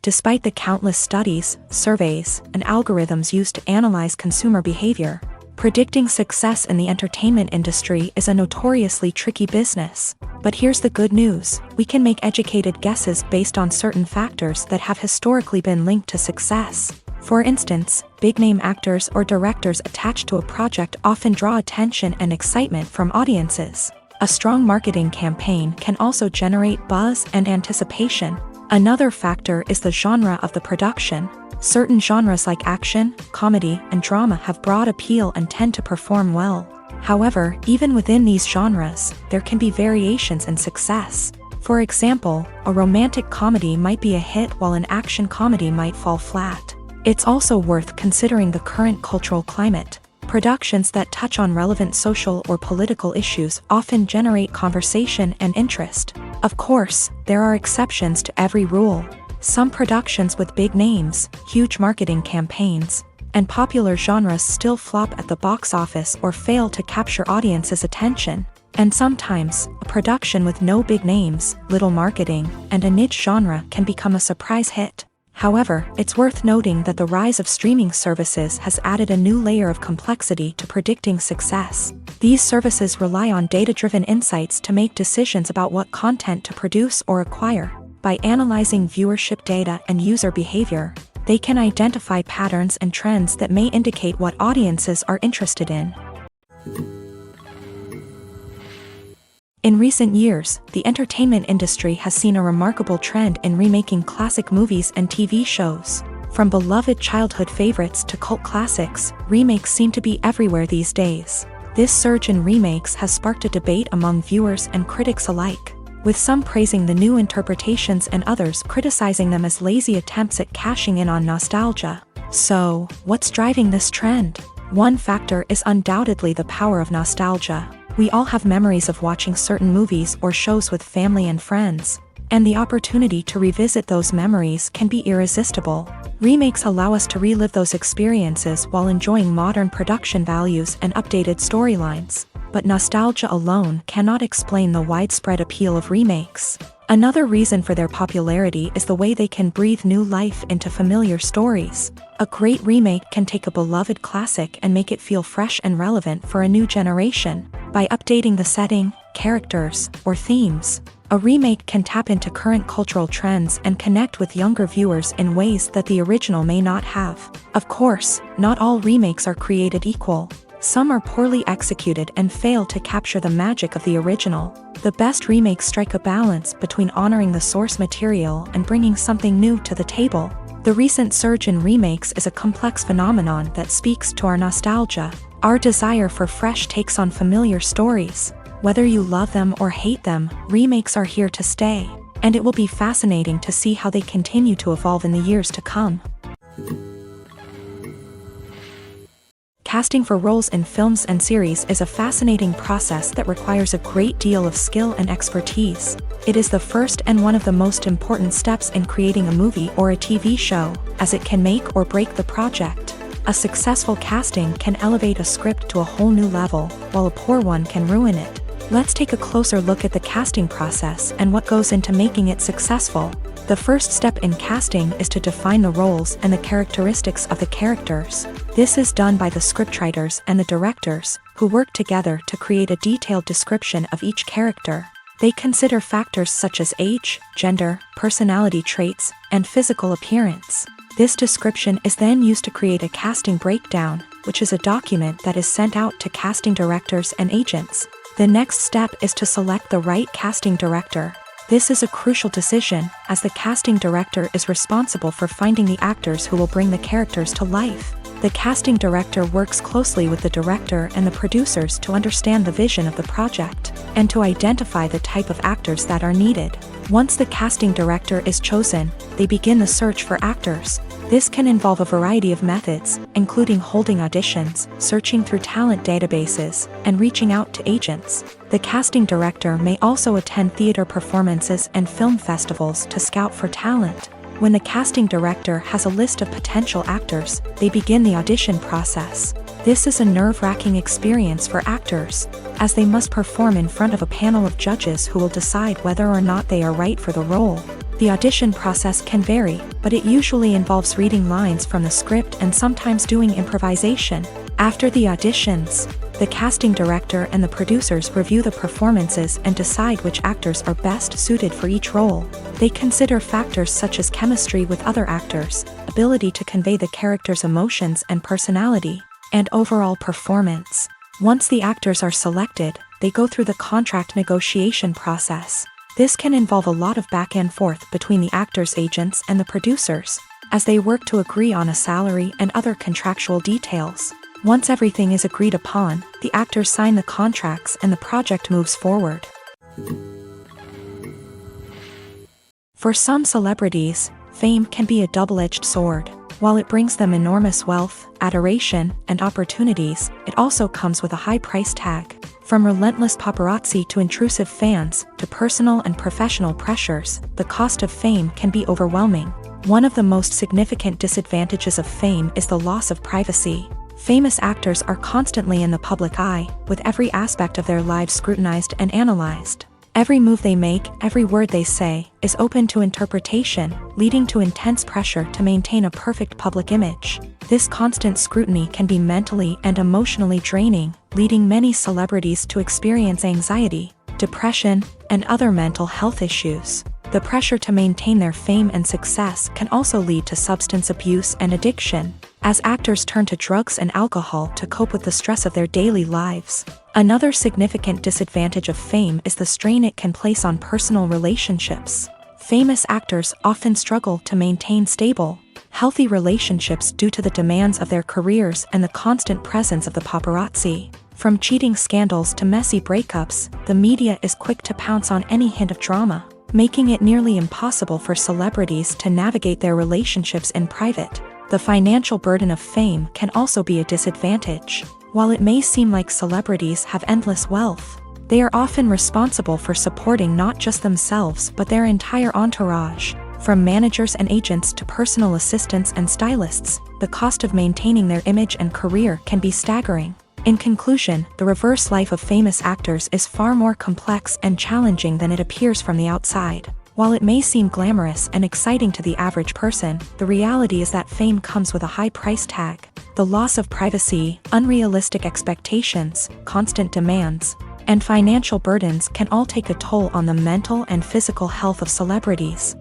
Despite the countless studies, surveys, and algorithms used to analyze consumer behavior, predicting success in the entertainment industry is a notoriously tricky business. But here's the good news: we can make educated guesses based on certain factors that have historically been linked to success. For instance, big-name actors or directors attached to a project often draw attention and excitement from audiences. A strong marketing campaign can also generate buzz and anticipation. Another factor is the genre of the production. Certain genres like action, comedy, and drama have broad appeal and tend to perform well. However, even within these genres, there can be variations in success. For example, a romantic comedy might be a hit while an action comedy might fall flat. It's also worth considering the current cultural climate. Productions that touch on relevant social or political issues often generate conversation and interest. Of course, there are exceptions to every rule. Some productions with big names, huge marketing campaigns, and popular genres still flop at the box office or fail to capture audiences' attention. And sometimes, a production with no big names, little marketing, and a niche genre can become a surprise hit. However, it's worth noting that the rise of streaming services has added a new layer of complexity to predicting success. These services rely on data-driven insights to make decisions about what content to produce or acquire. By analyzing viewership data and user behavior, they can identify patterns and trends that may indicate what audiences are interested in. In recent years, the entertainment industry has seen a remarkable trend in remaking classic movies and TV shows. From beloved childhood favorites to cult classics, remakes seem to be everywhere these days. This surge in remakes has sparked a debate among viewers and critics alike, with some praising the new interpretations and others criticizing them as lazy attempts at cashing in on nostalgia. So, what's driving this trend? One factor is undoubtedly the power of nostalgia. We all have memories of watching certain movies or shows with family and friends, and the opportunity to revisit those memories can be irresistible. Remakes allow us to relive those experiences while enjoying modern production values and updated storylines. But nostalgia alone cannot explain the widespread appeal of remakes. Another reason for their popularity is the way they can breathe new life into familiar stories. A great remake can take a beloved classic and make it feel fresh and relevant for a new generation. By updating the setting, characters, or themes, a remake can tap into current cultural trends and connect with younger viewers in ways that the original may not have. Of course, not all remakes are created equal. Some are poorly executed and fail to capture the magic of the original. The best remakes strike a balance between honoring the source material and bringing something new to the table. The recent surge in remakes is a complex phenomenon that speaks to our nostalgia, our desire for fresh takes on familiar stories. Whether you love them or hate them, remakes are here to stay, and it will be fascinating to see how they continue to evolve in the years to come. Casting for roles in films and series is a fascinating process that requires a great deal of skill and expertise. It is the first and one of the most important steps in creating a movie or a TV show, as it can make or break the project. A successful casting can elevate a script to a whole new level, while a poor one can ruin it. Let's take a closer look at the casting process and what goes into making it successful. The first step in casting is to define the roles and the characteristics of the characters. This is done by the scriptwriters and the directors, who work together to create a detailed description of each character. They consider factors such as age, gender, personality traits, and physical appearance. This description is then used to create a casting breakdown, which is a document that is sent out to casting directors and agents. The next step is to select the right casting director. This is a crucial decision, as the casting director is responsible for finding the actors who will bring the characters to life. The casting director works closely with the director and the producers to understand the vision of the project, and to identify the type of actors that are needed. Once the casting director is chosen, they begin the search for actors. This can involve a variety of methods, including holding auditions, searching through talent databases, and reaching out to agents. The casting director may also attend theater performances and film festivals to scout for talent. When the casting director has a list of potential actors, they begin the audition process. This is a nerve-wracking experience for actors, as they must perform in front of a panel of judges who will decide whether or not they are right for the role. The audition process can vary, but it usually involves reading lines from the script and sometimes doing improvisation. After the auditions, the casting director and the producers review the performances and decide which actors are best suited for each role. They consider factors such as chemistry with other actors, ability to convey the character's emotions and personality, and overall performance. Once the actors are selected, they go through the contract negotiation process. This can involve a lot of back and forth between the actors' agents and the producers, as they work to agree on a salary and other contractual details. Once everything is agreed upon, the actors sign the contracts and the project moves forward. For some celebrities, fame can be a double-edged sword. While it brings them enormous wealth, adoration, and opportunities, it also comes with a high price tag. From relentless paparazzi to intrusive fans, to personal and professional pressures, the cost of fame can be overwhelming. One of the most significant disadvantages of fame is the loss of privacy. Famous actors are constantly in the public eye, with every aspect of their lives scrutinized and analyzed. Every move they make, every word they say, is open to interpretation, leading to intense pressure to maintain a perfect public image. This constant scrutiny can be mentally and emotionally draining, leading many celebrities to experience anxiety, depression, and other mental health issues. The pressure to maintain their fame and success can also lead to substance abuse and addiction, as actors turn to drugs and alcohol to cope with the stress of their daily lives. Another significant disadvantage of fame is the strain it can place on personal relationships. Famous actors often struggle to maintain stable, healthy relationships due to the demands of their careers and the constant presence of the paparazzi. From cheating scandals to messy breakups, the media is quick to pounce on any hint of drama, making it nearly impossible for celebrities to navigate their relationships in private. The financial burden of fame can also be a disadvantage. While it may seem like celebrities have endless wealth, they are often responsible for supporting not just themselves but their entire entourage. From managers and agents to personal assistants and stylists, the cost of maintaining their image and career can be staggering. In conclusion, the reverse life of famous actors is far more complex and challenging than it appears from the outside. While it may seem glamorous and exciting to the average person, the reality is that fame comes with a high price tag. The loss of privacy, unrealistic expectations, constant demands, and financial burdens can all take a toll on the mental and physical health of celebrities.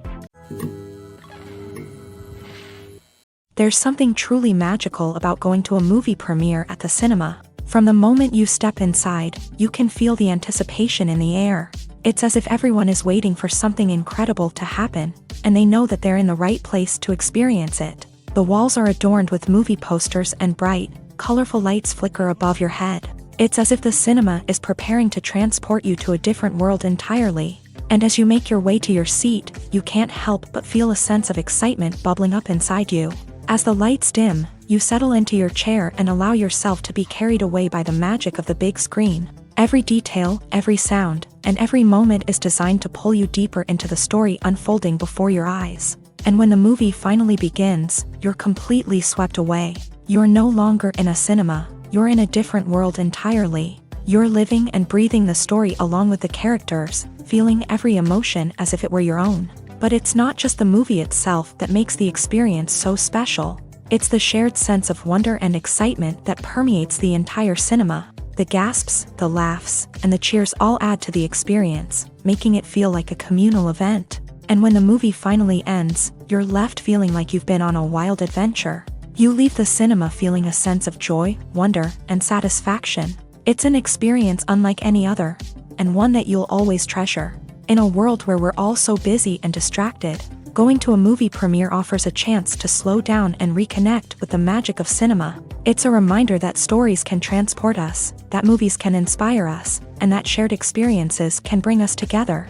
There's something truly magical about going to a movie premiere at the cinema. From the moment you step inside, you can feel the anticipation in the air. It's as if everyone is waiting for something incredible to happen, and they know that they're in the right place to experience it. The walls are adorned with movie posters and bright, colorful lights flicker above your head. It's as if the cinema is preparing to transport you to a different world entirely. And as you make your way to your seat, you can't help but feel a sense of excitement bubbling up inside you. As the lights dim, you settle into your chair and allow yourself to be carried away by the magic of the big screen. Every detail, every sound, and every moment is designed to pull you deeper into the story unfolding before your eyes. And when the movie finally begins, you're completely swept away. You're no longer in a cinema, you're in a different world entirely. You're living and breathing the story along with the characters, feeling every emotion as if it were your own. But it's not just the movie itself that makes the experience so special. It's the shared sense of wonder and excitement that permeates the entire cinema. The gasps, the laughs, and the cheers all add to the experience, making it feel like a communal event. And when the movie finally ends, you're left feeling like you've been on a wild adventure. You leave the cinema feeling a sense of joy, wonder, and satisfaction. It's an experience unlike any other, and one that you'll always treasure. In a world where we're all so busy and distracted, going to a movie premiere offers a chance to slow down and reconnect with the magic of cinema. It's a reminder that stories can transport us, that movies can inspire us, and that shared experiences can bring us together.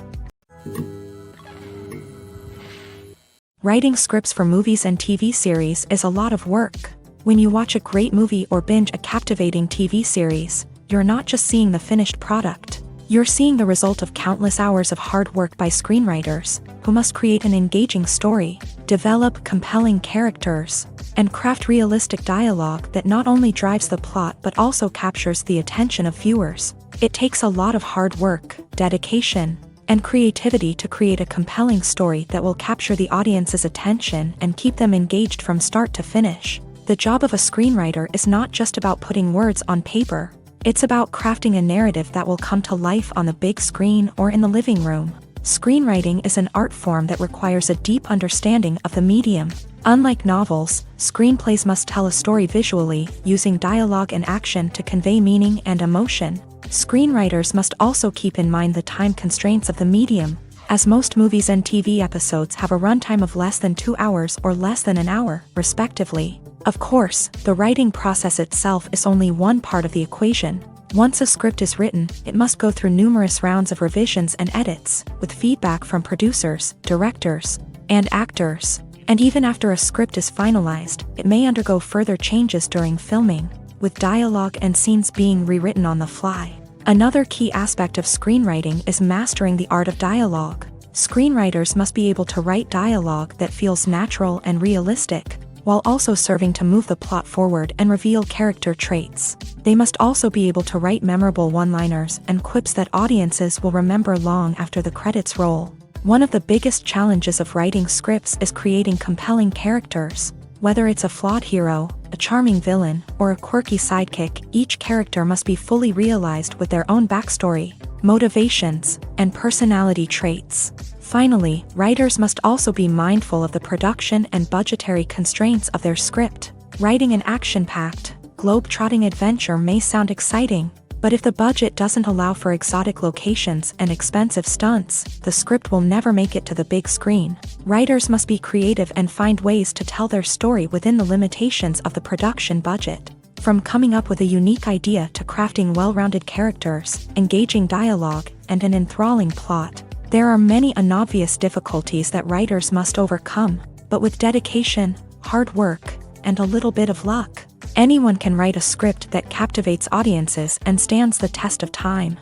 Writing scripts for movies and TV series is a lot of work. When you watch a great movie or binge a captivating TV series, you're not just seeing the finished product. You're seeing the result of countless hours of hard work by screenwriters, who must create an engaging story, develop compelling characters, and craft realistic dialogue that not only drives the plot but also captures the attention of viewers. It takes a lot of hard work, dedication, and creativity to create a compelling story that will capture the audience's attention and keep them engaged from start to finish. The job of a screenwriter is not just about putting words on paper. It's about crafting a narrative that will come to life on the big screen or in the living room. Screenwriting is an art form that requires a deep understanding of the medium. Unlike novels, screenplays must tell a story visually, using dialogue and action to convey meaning and emotion. Screenwriters must also keep in mind the time constraints of the medium, as most movies and TV episodes have a runtime of less than 2 hours or less than an hour, respectively. Of course, the writing process itself is only one part of the equation. Once a script is written, it must go through numerous rounds of revisions and edits, with feedback from producers, directors, and actors. And even after a script is finalized, it may undergo further changes during filming, with dialogue and scenes being rewritten on the fly. Another key aspect of screenwriting is mastering the art of dialogue. Screenwriters must be able to write dialogue that feels natural and realistic, while also serving to move the plot forward and reveal character traits. They must also be able to write memorable one-liners and quips that audiences will remember long after the credits roll. One of the biggest challenges of writing scripts is creating compelling characters. Whether it's a flawed hero, a charming villain, or a quirky sidekick, each character must be fully realized with their own backstory, motivations, and personality traits. Finally, writers must also be mindful of the production and budgetary constraints of their script. Writing an action-packed, globe-trotting adventure may sound exciting, but if the budget doesn't allow for exotic locations and expensive stunts, the script will never make it to the big screen. Writers must be creative and find ways to tell their story within the limitations of the production budget. From coming up with a unique idea to crafting well-rounded characters, engaging dialogue, and an enthralling plot, there are many unobvious difficulties that writers must overcome, but with dedication, hard work, and a little bit of luck, anyone can write a script that captivates audiences and stands the test of time.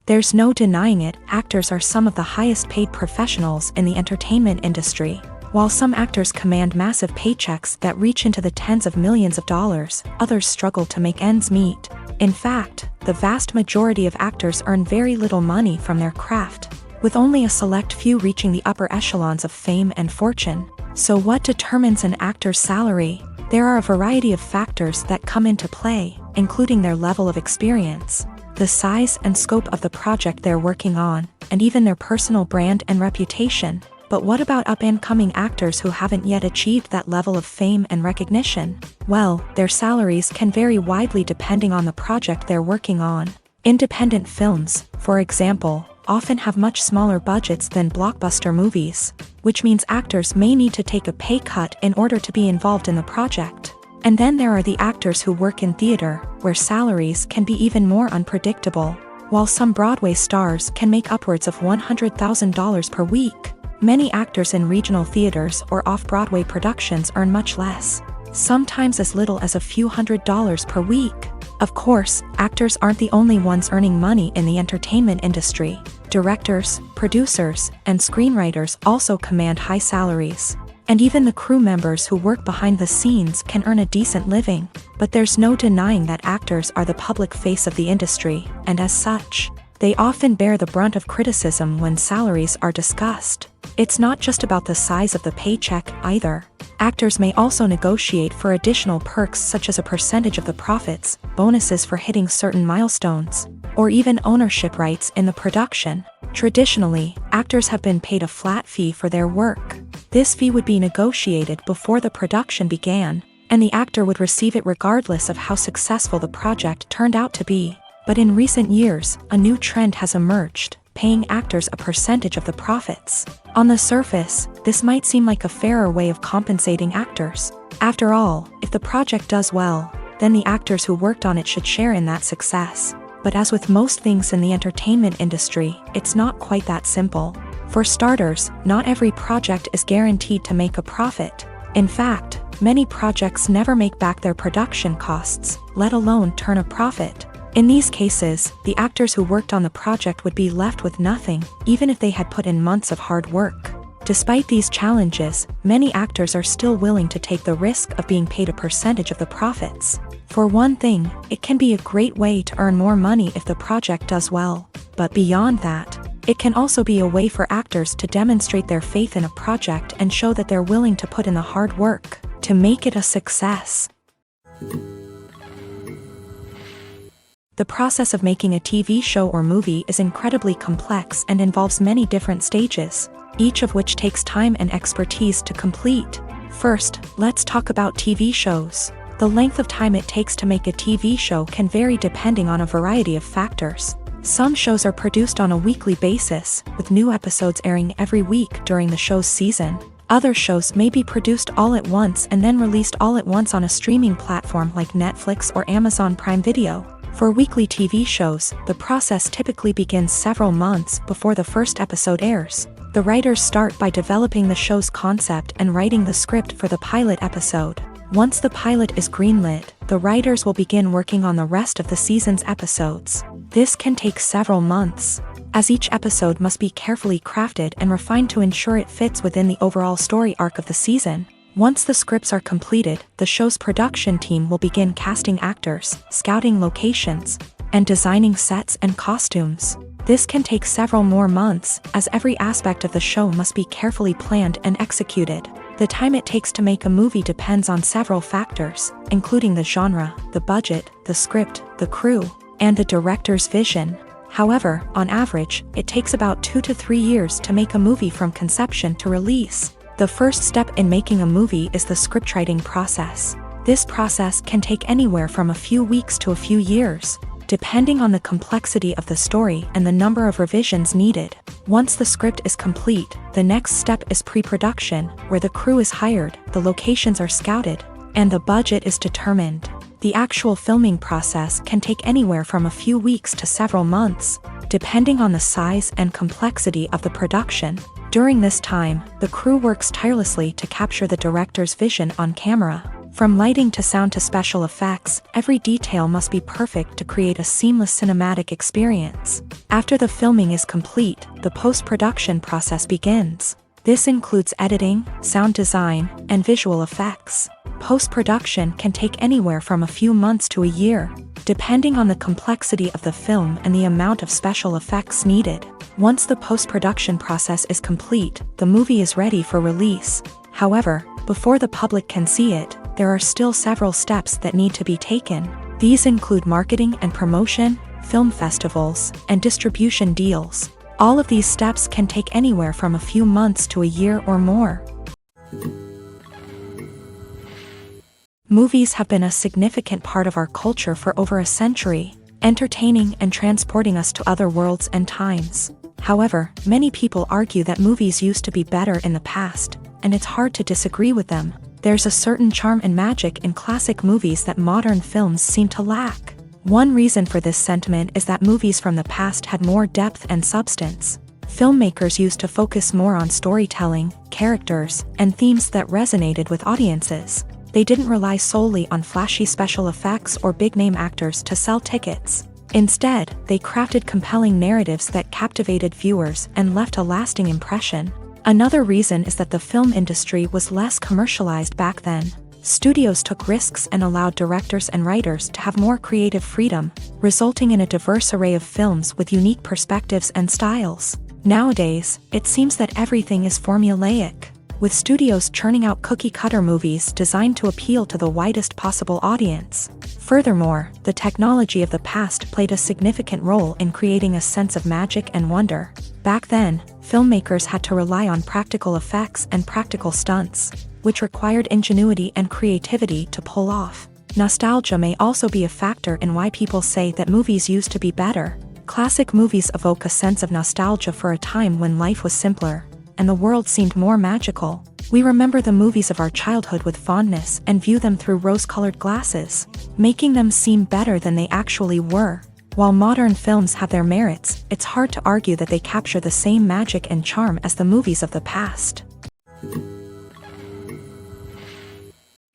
There's no denying it, actors are some of the highest paid professionals in the entertainment industry. While some actors command massive paychecks that reach into the tens of millions of dollars, others struggle to make ends meet. In fact, the vast majority of actors earn very little money from their craft, with only a select few reaching the upper echelons of fame and fortune. So what determines an actor's salary? There are a variety of factors that come into play, including their level of experience, the size and scope of the project they're working on, and even their personal brand and reputation. But what about up-and-coming actors who haven't yet achieved that level of fame and recognition? Well, their salaries can vary widely depending on the project they're working on. Independent films, for example, often have much smaller budgets than blockbuster movies, which means actors may need to take a pay cut in order to be involved in the project. And then there are the actors who work in theater, where salaries can be even more unpredictable. While some Broadway stars can make upwards of $100,000 per week, many actors in regional theaters or off-Broadway productions earn much less, sometimes as little as a few $100s per week. Of course, actors aren't the only ones earning money in the entertainment industry. Directors, producers, and screenwriters also command high salaries. And even the crew members who work behind the scenes can earn a decent living. But there's no denying that actors are the public face of the industry, and as such, they often bear the brunt of criticism when salaries are discussed. It's not just about the size of the paycheck, either. Actors may also negotiate for additional perks such as a percentage of the profits, bonuses for hitting certain milestones, or even ownership rights in the production. Traditionally, actors have been paid a flat fee for their work. This fee would be negotiated before the production began, and the actor would receive it regardless of how successful the project turned out to be. But in recent years, a new trend has emerged, paying actors a percentage of the profits. On the surface, this might seem like a fairer way of compensating actors. After all, if the project does well, then the actors who worked on it should share in that success. But as with most things in the entertainment industry, it's not quite that simple. For starters, not every project is guaranteed to make a profit. In fact, many projects never make back their production costs, let alone turn a profit. In these cases, the actors who worked on the project would be left with nothing, even if they had put in months of hard work. Despite these challenges, many actors are still willing to take the risk of being paid a percentage of the profits. For one thing, it can be a great way to earn more money if the project does well. But beyond that, it can also be a way for actors to demonstrate their faith in a project and show that they're willing to put in the hard work to make it a success. The process of making a TV show or movie is incredibly complex and involves many different stages, each of which takes time and expertise to complete. First, let's talk about TV shows. The length of time it takes to make a TV show can vary depending on a variety of factors. Some shows are produced on a weekly basis, with new episodes airing every week during the show's season. Other shows may be produced all at once and then released all at once on a streaming platform like Netflix or Amazon Prime Video. For weekly TV shows, the process typically begins several months before the first episode airs. The writers start by developing the show's concept and writing the script for the pilot episode. Once the pilot is greenlit, the writers will begin working on the rest of the season's episodes. This can take several months, as each episode must be carefully crafted and refined to ensure it fits within the overall story arc of the season. Once the scripts are completed, the show's production team will begin casting actors, scouting locations, and designing sets and costumes. This can take several more months, as every aspect of the show must be carefully planned and executed. The time it takes to make a movie depends on several factors, including the genre, the budget, the script, the crew, and the director's vision. However, on average, it takes about 2 to 3 years to make a movie from conception to release. The first step in making a movie is the scriptwriting process. This process can take anywhere from a few weeks to a few years, depending on the complexity of the story and the number of revisions needed. Once the script is complete, the next step is pre-production, where the crew is hired, the locations are scouted, and the budget is determined. The actual filming process can take anywhere from a few weeks to several months, depending on the size and complexity of the production. During this time, the crew works tirelessly to capture the director's vision on camera. From lighting to sound to special effects, every detail must be perfect to create a seamless cinematic experience. After the filming is complete, the post-production process begins. This includes editing, sound design, and visual effects. Post-production can take anywhere from a few months to a year, depending on the complexity of the film and the amount of special effects needed. Once the post-production process is complete, the movie is ready for release. However, before the public can see it, there are still several steps that need to be taken. These include marketing and promotion, film festivals, and distribution deals. All of these steps can take anywhere from a few months to a year or more. Movies have been a significant part of our culture for over a century, entertaining and transporting us to other worlds and times. However, many people argue that movies used to be better in the past, and it's hard to disagree with them. There's a certain charm and magic in classic movies that modern films seem to lack. One reason for this sentiment is that movies from the past had more depth and substance. Filmmakers used to focus more on storytelling, characters, and themes that resonated with audiences. They didn't rely solely on flashy special effects or big-name actors to sell tickets. Instead, they crafted compelling narratives that captivated viewers and left a lasting impression. Another reason is that the film industry was less commercialized back then. Studios took risks and allowed directors and writers to have more creative freedom, resulting in a diverse array of films with unique perspectives and styles. Nowadays, it seems that everything is formulaic, with studios churning out cookie-cutter movies designed to appeal to the widest possible audience. Furthermore, the technology of the past played a significant role in creating a sense of magic and wonder. Back then, filmmakers had to rely on practical effects and practical stunts, which required ingenuity and creativity to pull off. Nostalgia may also be a factor in why people say that movies used to be better. Classic movies evoke a sense of nostalgia for a time when life was simpler, and the world seemed more magical. We remember the movies of our childhood with fondness and view them through rose-colored glasses, making them seem better than they actually were. While modern films have their merits, it's hard to argue that they capture the same magic and charm as the movies of the past.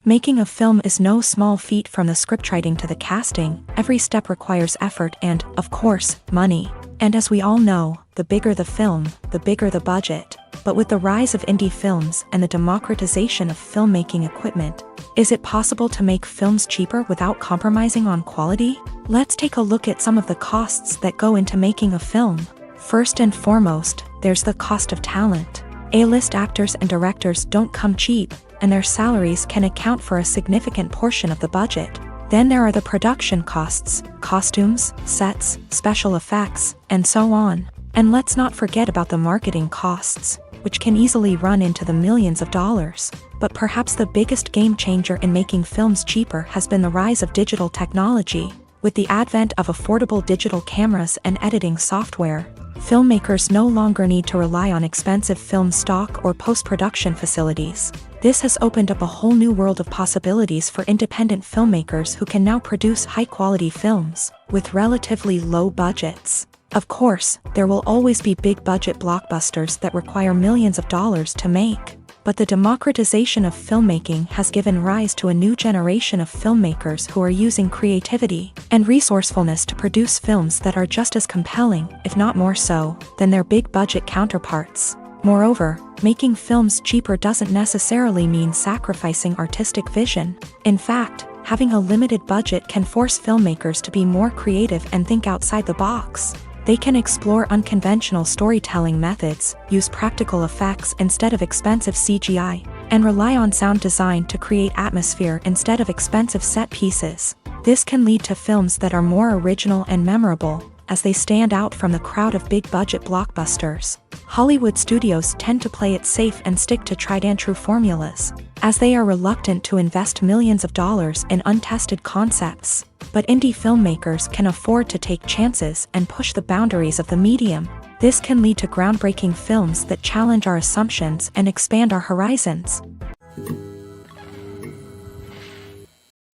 Making a film is no small feat. From the scriptwriting to the casting, every step requires effort and, of course, money. And as we all know, the bigger the film, the bigger the budget. But with the rise of indie films and the democratization of filmmaking equipment, is it possible to make films cheaper without compromising on quality? Let's take a look at some of the costs that go into making a film. First and foremost, there's the cost of talent. A-list actors and directors don't come cheap, and their salaries can account for a significant portion of the budget. Then there are the production costs, costumes, sets, special effects, and so on. And let's not forget about the marketing costs, which can easily run into the millions of dollars. But perhaps the biggest game changer in making films cheaper has been the rise of digital technology. With the advent of affordable digital cameras and editing software, filmmakers no longer need to rely on expensive film stock or post-production facilities. This has opened up a whole new world of possibilities for independent filmmakers who can now produce high-quality films with relatively low budgets. Of course, there will always be big-budget blockbusters that require millions of dollars to make. But the democratization of filmmaking has given rise to a new generation of filmmakers who are using creativity and resourcefulness to produce films that are just as compelling, if not more so, than their big-budget counterparts. Moreover, making films cheaper doesn't necessarily mean sacrificing artistic vision. In fact, having a limited budget can force filmmakers to be more creative and think outside the box. They can explore unconventional storytelling methods, use practical effects instead of expensive CGI, and rely on sound design to create atmosphere instead of expensive set pieces. This can lead to films that are more original and memorable, as they stand out from the crowd of big-budget blockbusters. Hollywood studios tend to play it safe and stick to tried-and-true formulas, as they are reluctant to invest millions of dollars in untested concepts. But indie filmmakers can afford to take chances and push the boundaries of the medium. This can lead to groundbreaking films that challenge our assumptions and expand our horizons.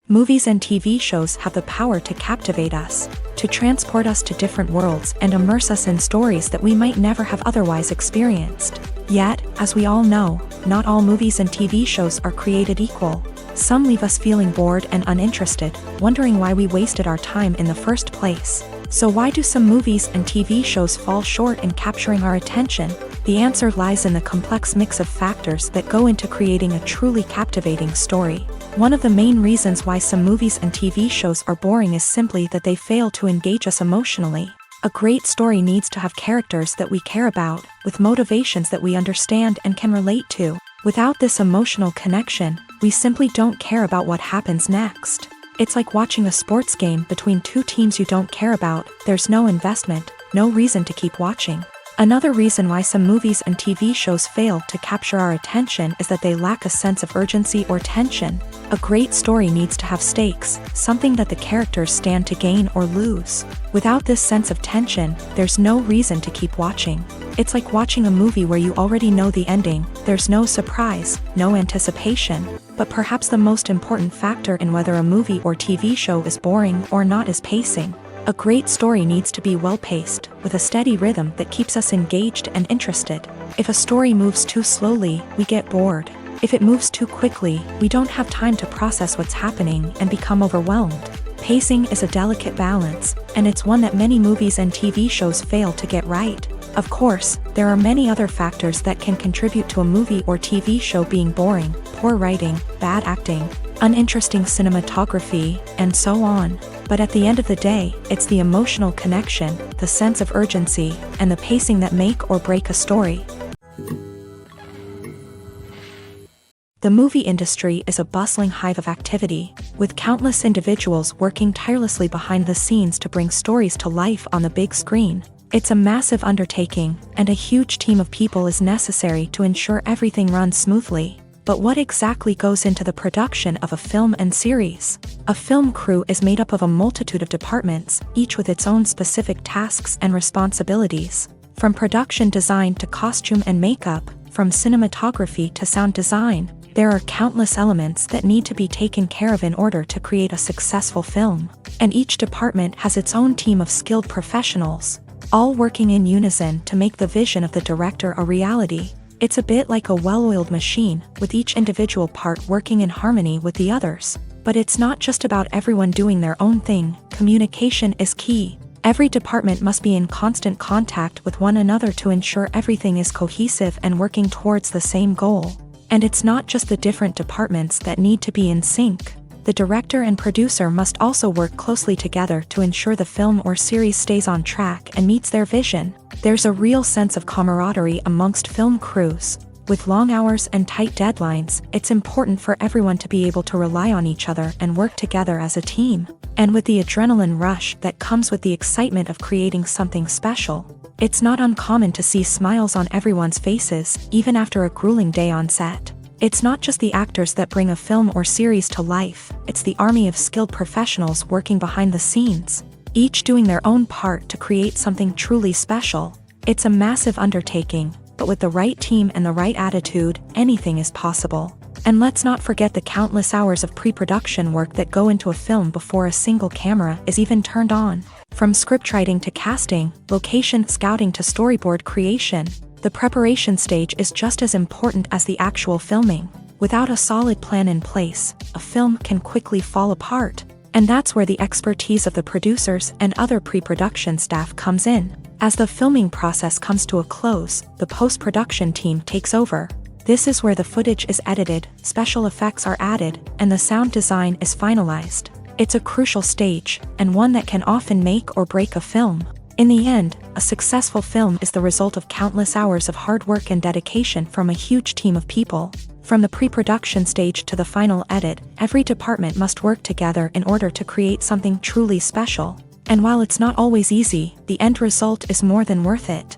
Movies and TV shows have the power to captivate us, to transport us to different worlds and immerse us in stories that we might never have otherwise experienced. Yet, as we all know, not all movies and TV shows are created equal. Some leave us feeling bored and uninterested, wondering why we wasted our time in the first place. So why do some movies and TV shows fall short in capturing our attention? The answer lies in the complex mix of factors that go into creating a truly captivating story. One of the main reasons why some movies and TV shows are boring is simply that they fail to engage us emotionally. A great story needs to have characters that we care about, with motivations that we understand and can relate to. Without this emotional connection, we simply don't care about what happens next. It's like watching a sports game between two teams you don't care about. There's no investment, no reason to keep watching. Another reason why some movies and TV shows fail to capture our attention is that they lack a sense of urgency or tension. A great story needs to have stakes, something that the characters stand to gain or lose. Without this sense of tension, there's no reason to keep watching. It's like watching a movie where you already know the ending. There's no surprise, no anticipation. But perhaps the most important factor in whether a movie or TV show is boring or not is pacing. A great story needs to be well-paced, with a steady rhythm that keeps us engaged and interested. If a story moves too slowly, we get bored. If it moves too quickly, we don't have time to process what's happening and become overwhelmed. Pacing is a delicate balance, and it's one that many movies and TV shows fail to get right. Of course, there are many other factors that can contribute to a movie or TV show being boring: poor writing, bad acting, uninteresting cinematography, and so on. But at the end of the day, it's the emotional connection, the sense of urgency, and the pacing that make or break a story. The movie industry is a bustling hive of activity, with countless individuals working tirelessly behind the scenes to bring stories to life on the big screen. It's a massive undertaking, and a huge team of people is necessary to ensure everything runs smoothly. But what exactly goes into the production of a film and series? A film crew is made up of a multitude of departments, each with its own specific tasks and responsibilities. From production design to costume and makeup, from cinematography to sound design, there are countless elements that need to be taken care of in order to create a successful film. And each department has its own team of skilled professionals, all working in unison to make the vision of the director a reality. It's a bit like a well-oiled machine, with each individual part working in harmony with the others. But it's not just about everyone doing their own thing. Communication is key. Every department must be in constant contact with one another to ensure everything is cohesive and working towards the same goal. And it's not just the different departments that need to be in sync. The director and producer must also work closely together to ensure the film or series stays on track and meets their vision. There's a real sense of camaraderie amongst film crews. With long hours and tight deadlines, it's important for everyone to be able to rely on each other and work together as a team. And with the adrenaline rush that comes with the excitement of creating something special, it's not uncommon to see smiles on everyone's faces, even after a grueling day on set. It's not just the actors that bring a film or series to life, it's the army of skilled professionals working behind the scenes, each doing their own part to create something truly special. It's a massive undertaking, but with the right team and the right attitude, anything is possible. And let's not forget the countless hours of pre-production work that go into a film before a single camera is even turned on. From scriptwriting to casting, location scouting to storyboard creation, the preparation stage is just as important as the actual filming. Without a solid plan in place, a film can quickly fall apart. And that's where the expertise of the producers and other pre-production staff comes in. As the filming process comes to a close, the post-production team takes over. This is where the footage is edited, special effects are added, and the sound design is finalized. It's a crucial stage, and one that can often make or break a film. In the end, a successful film is the result of countless hours of hard work and dedication from a huge team of people. From the pre-production stage to the final edit, every department must work together in order to create something truly special. And while it's not always easy, the end result is more than worth it.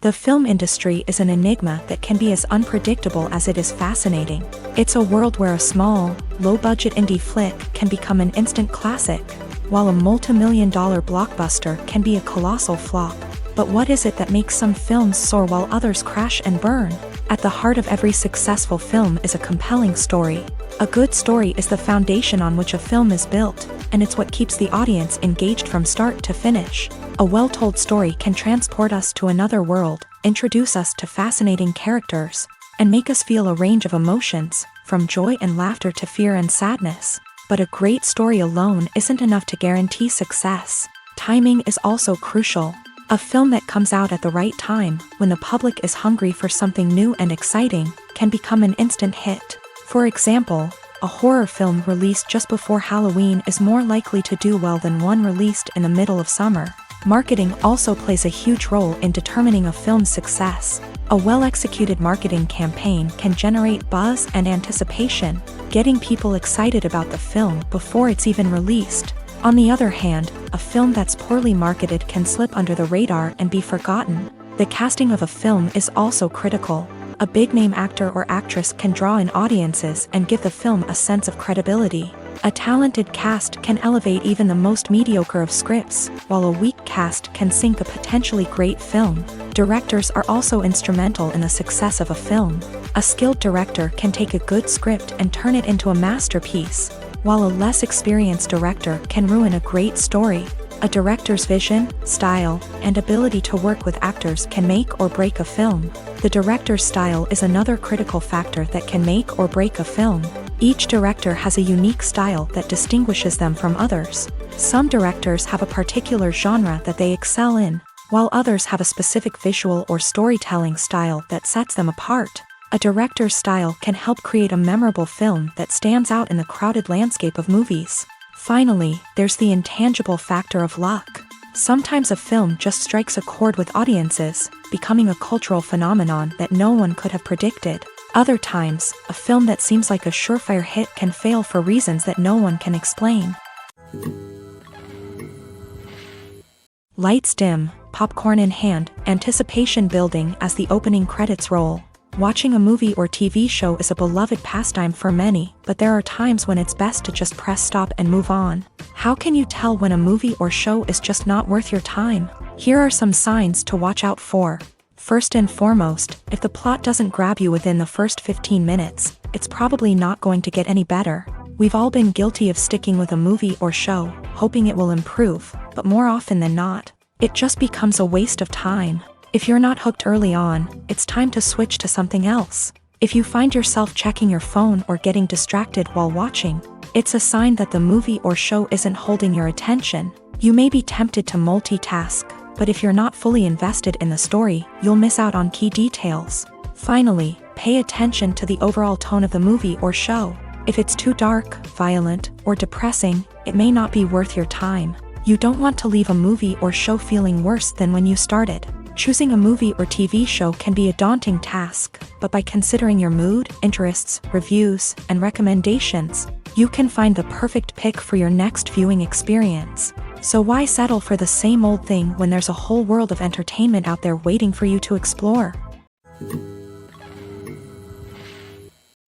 The film industry is an enigma that can be as unpredictable as it is fascinating. It's a world where a small, low-budget indie flick can become an instant classic, while a multi-million-dollar blockbuster can be a colossal flop. But what is it that makes some films soar while others crash and burn? At the heart of every successful film is a compelling story. A good story is the foundation on which a film is built, and it's what keeps the audience engaged from start to finish. A well-told story can transport us to another world, introduce us to fascinating characters, and make us feel a range of emotions, from joy and laughter to fear and sadness. But a great story alone isn't enough to guarantee success. Timing is also crucial. A film that comes out at the right time, when the public is hungry for something new and exciting, can become an instant hit. For example, a horror film released just before Halloween is more likely to do well than one released in the middle of summer. Marketing also plays a huge role in determining a film's success. A well-executed marketing campaign can generate buzz and anticipation, getting people excited about the film before it's even released. On the other hand, a film that's poorly marketed can slip under the radar and be forgotten. The casting of a film is also critical. A big-name actor or actress can draw in audiences and give the film a sense of credibility. A talented cast can elevate even the most mediocre of scripts, while a weak cast can sink a potentially great film. Directors are also instrumental in the success of a film. A skilled director can take a good script and turn it into a masterpiece, while a less experienced director can ruin a great story. A director's vision, style, and ability to work with actors can make or break a film. The director's style is another critical factor that can make or break a film. Each director has a unique style that distinguishes them from others. Some directors have a particular genre that they excel in, while others have a specific visual or storytelling style that sets them apart. A director's style can help create a memorable film that stands out in the crowded landscape of movies. Finally, there's the intangible factor of luck. Sometimes a film just strikes a chord with audiences, becoming a cultural phenomenon that no one could have predicted. Other times, a film that seems like a surefire hit can fail for reasons that no one can explain. Lights dim, popcorn in hand, anticipation building as the opening credits roll. Watching a movie or TV show is a beloved pastime for many, but there are times when it's best to just press stop and move on. How can you tell when a movie or show is just not worth your time? Here are some signs to watch out for. First and foremost, if the plot doesn't grab you within the first 15 minutes, it's probably not going to get any better. We've all been guilty of sticking with a movie or show, hoping it will improve, but more often than not, it just becomes a waste of time. If you're not hooked early on, it's time to switch to something else. If you find yourself checking your phone or getting distracted while watching, it's a sign that the movie or show isn't holding your attention. You may be tempted to multitask, but if you're not fully invested in the story, you'll miss out on key details. Finally, pay attention to the overall tone of the movie or show. If it's too dark, violent, or depressing, it may not be worth your time. You don't want to leave a movie or show feeling worse than when you started. Choosing a movie or TV show can be a daunting task, but by considering your mood, interests, reviews, and recommendations, you can find the perfect pick for your next viewing experience. So why settle for the same old thing when there's a whole world of entertainment out there waiting for you to explore?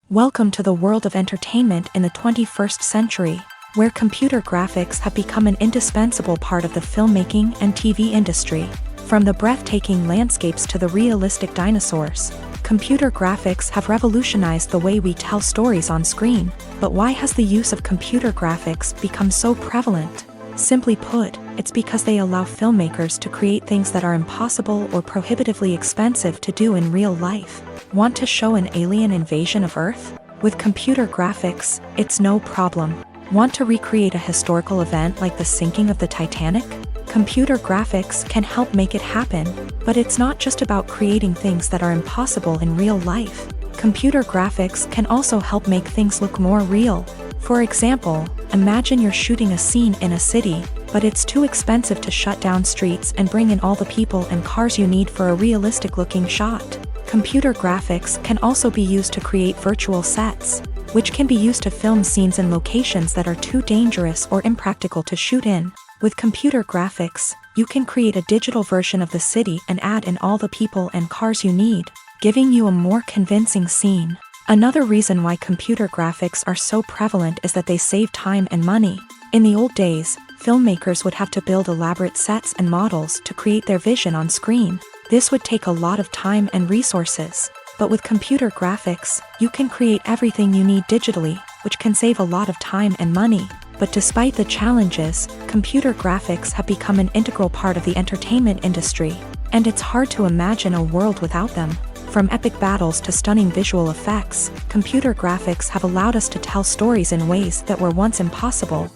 Welcome to the world of entertainment in the 21st century, where computer graphics have become an indispensable part of the filmmaking and TV industry. From the breathtaking landscapes to the realistic dinosaurs, computer graphics have revolutionized the way we tell stories on screen. But why has the use of computer graphics become so prevalent? Simply put, it's because they allow filmmakers to create things that are impossible or prohibitively expensive to do in real life. Want to show an alien invasion of Earth? With computer graphics, it's no problem. Want to recreate a historical event like the sinking of the Titanic? Computer graphics can help make it happen, but it's not just about creating things that are impossible in real life. Computer graphics can also help make things look more real. For example, imagine you're shooting a scene in a city, but it's too expensive to shut down streets and bring in all the people and cars you need for a realistic-looking shot. Computer graphics can also be used to create virtual sets, which can be used to film scenes in locations that are too dangerous or impractical to shoot in. With computer graphics, you can create a digital version of the city and add in all the people and cars you need, giving you a more convincing scene. Another reason why computer graphics are so prevalent is that they save time and money. In the old days, filmmakers would have to build elaborate sets and models to create their vision on screen. This would take a lot of time and resources. But with computer graphics, you can create everything you need digitally, which can save a lot of time and money. But despite the challenges, computer graphics have become an integral part of the entertainment industry, and it's hard to imagine a world without them. From epic battles to stunning visual effects, computer graphics have allowed us to tell stories in ways that were once impossible.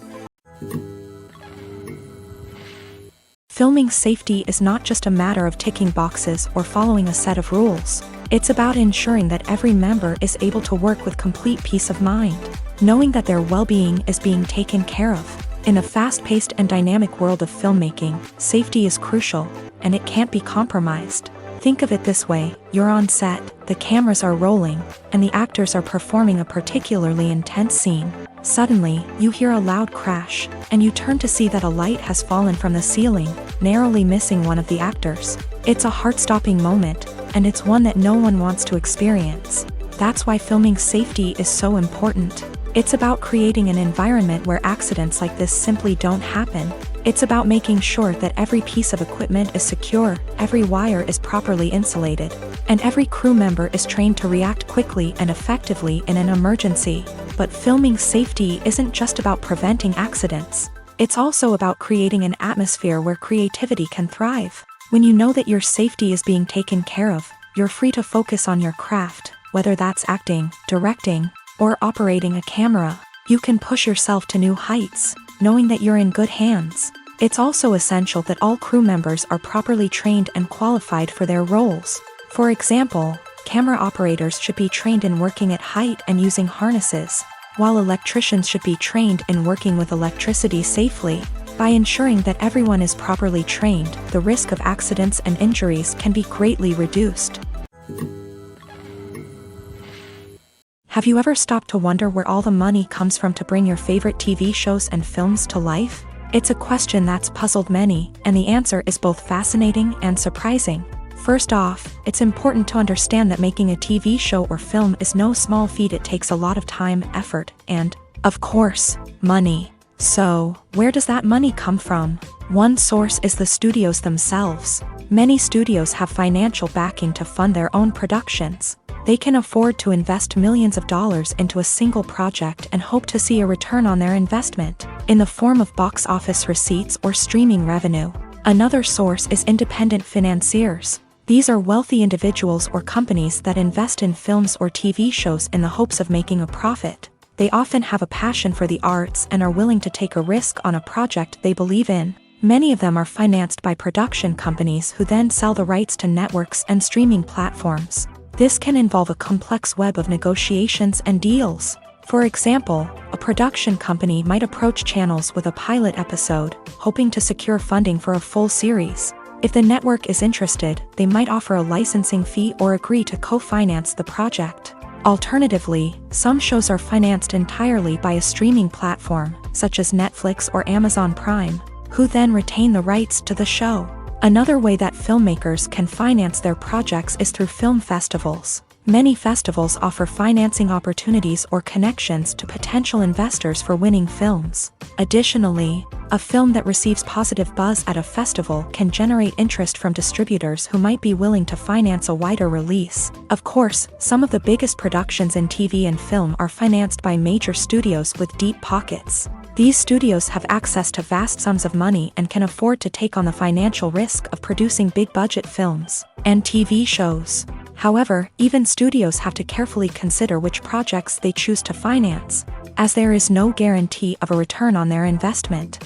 Filming safety is not just a matter of ticking boxes or following a set of rules. It's about ensuring that every member is able to work with complete peace of mind, knowing that their well-being is being taken care of. In a fast-paced and dynamic world of filmmaking, safety is crucial, and it can't be compromised. Think of it this way: you're on set, the cameras are rolling, and the actors are performing a particularly intense scene. Suddenly, you hear a loud crash, and you turn to see that a light has fallen from the ceiling, narrowly missing one of the actors. It's a heart-stopping moment, and it's one that no one wants to experience. That's why filming safety is so important. It's about creating an environment where accidents like this simply don't happen. It's about making sure that every piece of equipment is secure, every wire is properly insulated, and every crew member is trained to react quickly and effectively in an emergency. But filming safety isn't just about preventing accidents. It's also about creating an atmosphere where creativity can thrive. When you know that your safety is being taken care of, you're free to focus on your craft, whether that's acting, directing, or operating a camera. You can push yourself to new heights, knowing that you're in good hands. It's also essential that all crew members are properly trained and qualified for their roles. For example, camera operators should be trained in working at height and using harnesses, while electricians should be trained in working with electricity safely. By ensuring that everyone is properly trained, the risk of accidents and injuries can be greatly reduced. Have you ever stopped to wonder where all the money comes from to bring your favorite TV shows and films to life? It's a question that's puzzled many, and the answer is both fascinating and surprising. First off, it's important to understand that making a TV show or film is no small feat. It takes a lot of time, effort, and, of course, money. So, where does that money come from? One source is the studios themselves. Many studios have financial backing to fund their own productions. They can afford to invest millions of dollars into a single project and hope to see a return on their investment, in the form of box office receipts or streaming revenue. Another source is independent financiers. These are wealthy individuals or companies that invest in films or TV shows in the hopes of making a profit. They often have a passion for the arts and are willing to take a risk on a project they believe in. Many of them are financed by production companies who then sell the rights to networks and streaming platforms. This can involve a complex web of negotiations and deals. For example, a production company might approach channels with a pilot episode, hoping to secure funding for a full series. If the network is interested, they might offer a licensing fee or agree to co-finance the project. Alternatively, some shows are financed entirely by a streaming platform, such as Netflix or Amazon Prime, who then retain the rights to the show. Another way that filmmakers can finance their projects is through film festivals. Many festivals offer financing opportunities or connections to potential investors for winning films. Additionally, a film that receives positive buzz at a festival can generate interest from distributors who might be willing to finance a wider release. Of course, some of the biggest productions in TV and film are financed by major studios with deep pockets. These studios have access to vast sums of money and can afford to take on the financial risk of producing big-budget films and TV shows. However, even studios have to carefully consider which projects they choose to finance, as there is no guarantee of a return on their investment.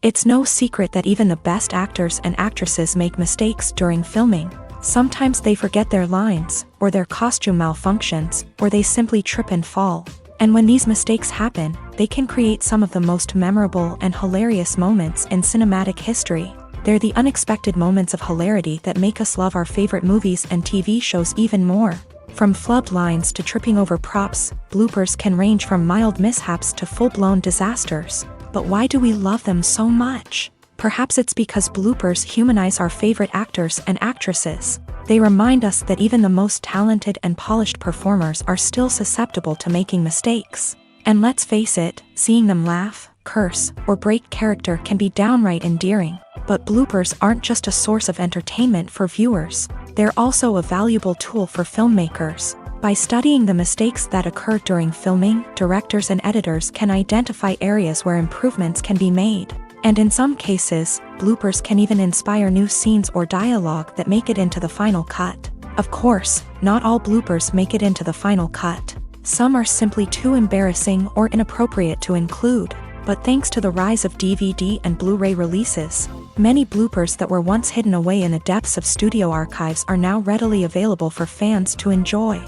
It's no secret that even the best actors and actresses make mistakes during filming. Sometimes they forget their lines, or their costume malfunctions, or they simply trip and fall. And when these mistakes happen, they can create some of the most memorable and hilarious moments in cinematic history. They're the unexpected moments of hilarity that make us love our favorite movies and TV shows even more. From flubbed lines to tripping over props, bloopers can range from mild mishaps to full-blown disasters. But why do we love them so much? Perhaps it's because bloopers humanize our favorite actors and actresses. They remind us that even the most talented and polished performers are still susceptible to making mistakes. And let's face it, seeing them laugh, curse, or break character can be downright endearing. But bloopers aren't just a source of entertainment for viewers. They're also a valuable tool for filmmakers. By studying the mistakes that occur during filming, directors and editors can identify areas where improvements can be made. And in some cases, bloopers can even inspire new scenes or dialogue that make it into the final cut. Of course, not all bloopers make it into the final cut. Some are simply too embarrassing or inappropriate to include. But thanks to the rise of DVD and Blu-ray releases, many bloopers that were once hidden away in the depths of studio archives are now readily available for fans to enjoy.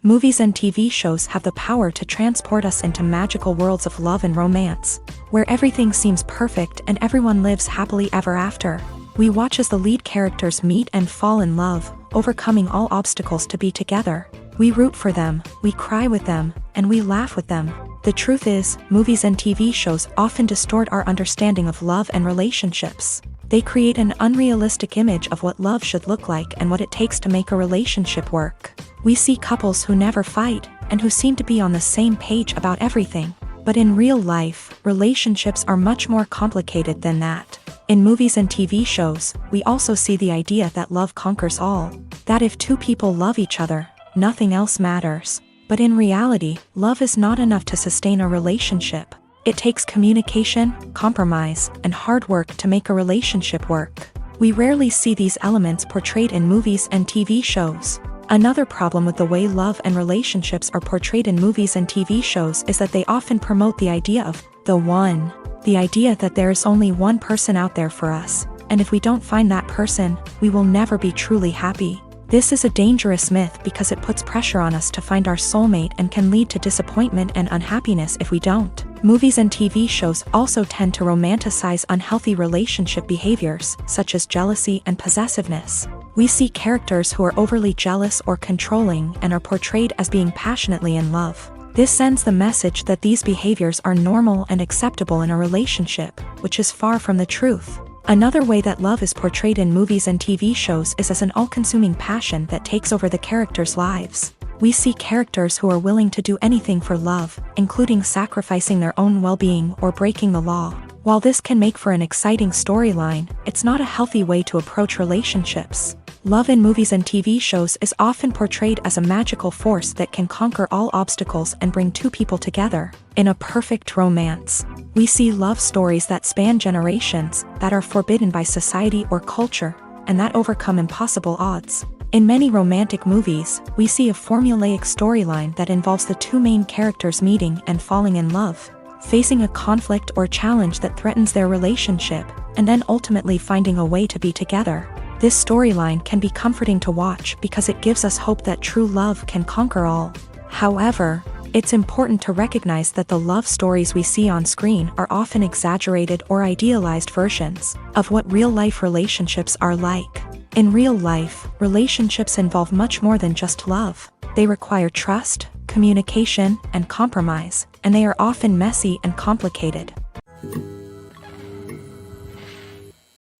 Movies and TV shows have the power to transport us into magical worlds of love and romance, where everything seems perfect and everyone lives happily ever after. We watch as the lead characters meet and fall in love, overcoming all obstacles to be together. We root for them, we cry with them, and we laugh with them. The truth is, movies and TV shows often distort our understanding of love and relationships. They create an unrealistic image of what love should look like and what it takes to make a relationship work. We see couples who never fight, and who seem to be on the same page about everything. But in real life, relationships are much more complicated than that. In movies and TV shows, we also see the idea that love conquers all. That if two people love each other, nothing else matters. But in reality, love is not enough to sustain a relationship. It takes communication, compromise, and hard work to make a relationship work. We rarely see these elements portrayed in movies and TV shows. Another problem with the way love and relationships are portrayed in movies and TV shows is that they often promote the idea of the one. The idea that there is only one person out there for us, and if we don't find that person, we will never be truly happy. This is a dangerous myth because it puts pressure on us to find our soulmate and can lead to disappointment and unhappiness if we don't. Movies and TV shows also tend to romanticize unhealthy relationship behaviors, such as jealousy and possessiveness. We see characters who are overly jealous or controlling and are portrayed as being passionately in love. This sends the message that these behaviors are normal and acceptable in a relationship, which is far from the truth. Another way that love is portrayed in movies and TV shows is as an all-consuming passion that takes over the characters' lives. We see characters who are willing to do anything for love, including sacrificing their own well-being or breaking the law. While this can make for an exciting storyline, it's not a healthy way to approach relationships. Love in movies and TV shows is often portrayed as a magical force that can conquer all obstacles and bring two people together. In a perfect romance, we see love stories that span generations, that are forbidden by society or culture, and that overcome impossible odds. In many romantic movies, we see a formulaic storyline that involves the two main characters meeting and falling in love, facing a conflict or challenge that threatens their relationship, and then ultimately finding a way to be together. This storyline can be comforting to watch because it gives us hope that true love can conquer all. However, it's important to recognize that the love stories we see on screen are often exaggerated or idealized versions of what real-life relationships are like. In real life, relationships involve much more than just love. They require trust, communication, and compromise, and they are often messy and complicated.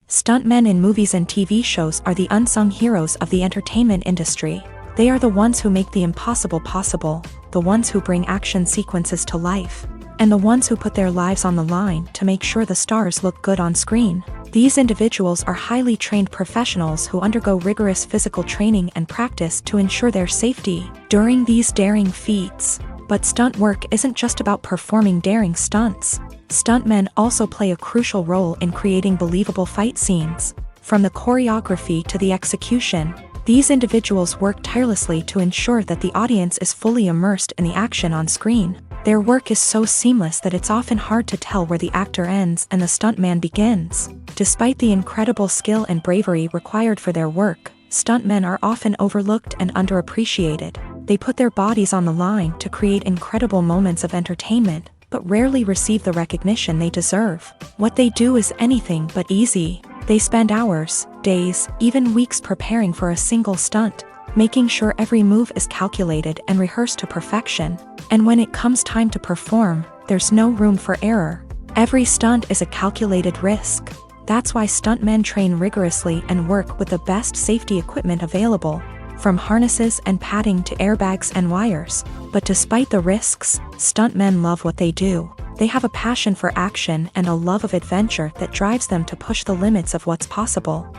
Stuntmen in movies and TV shows are the unsung heroes of the entertainment industry. They are the ones who make the impossible possible, the ones who bring action sequences to life, and the ones who put their lives on the line to make sure the stars look good on screen. These individuals are highly trained professionals who undergo rigorous physical training and practice to ensure their safety during these daring feats. But stunt work isn't just about performing daring stunts. Stuntmen also play a crucial role in creating believable fight scenes. From the choreography to the execution, these individuals work tirelessly to ensure that the audience is fully immersed in the action on screen. Their work is so seamless that it's often hard to tell where the actor ends and the stuntman begins. Despite the incredible skill and bravery required for their work, stuntmen are often overlooked and underappreciated. They put their bodies on the line to create incredible moments of entertainment, but rarely receive the recognition they deserve. What they do is anything but easy. They spend hours, days, even weeks preparing for a single stunt, making sure every move is calculated and rehearsed to perfection. And when it comes time to perform, there's no room for error. Every stunt is a calculated risk. That's why stuntmen train rigorously and work with the best safety equipment available, from harnesses and padding to airbags and wires. But despite the risks, stuntmen love what they do. They have a passion for action and a love of adventure that drives them to push the limits of what's possible.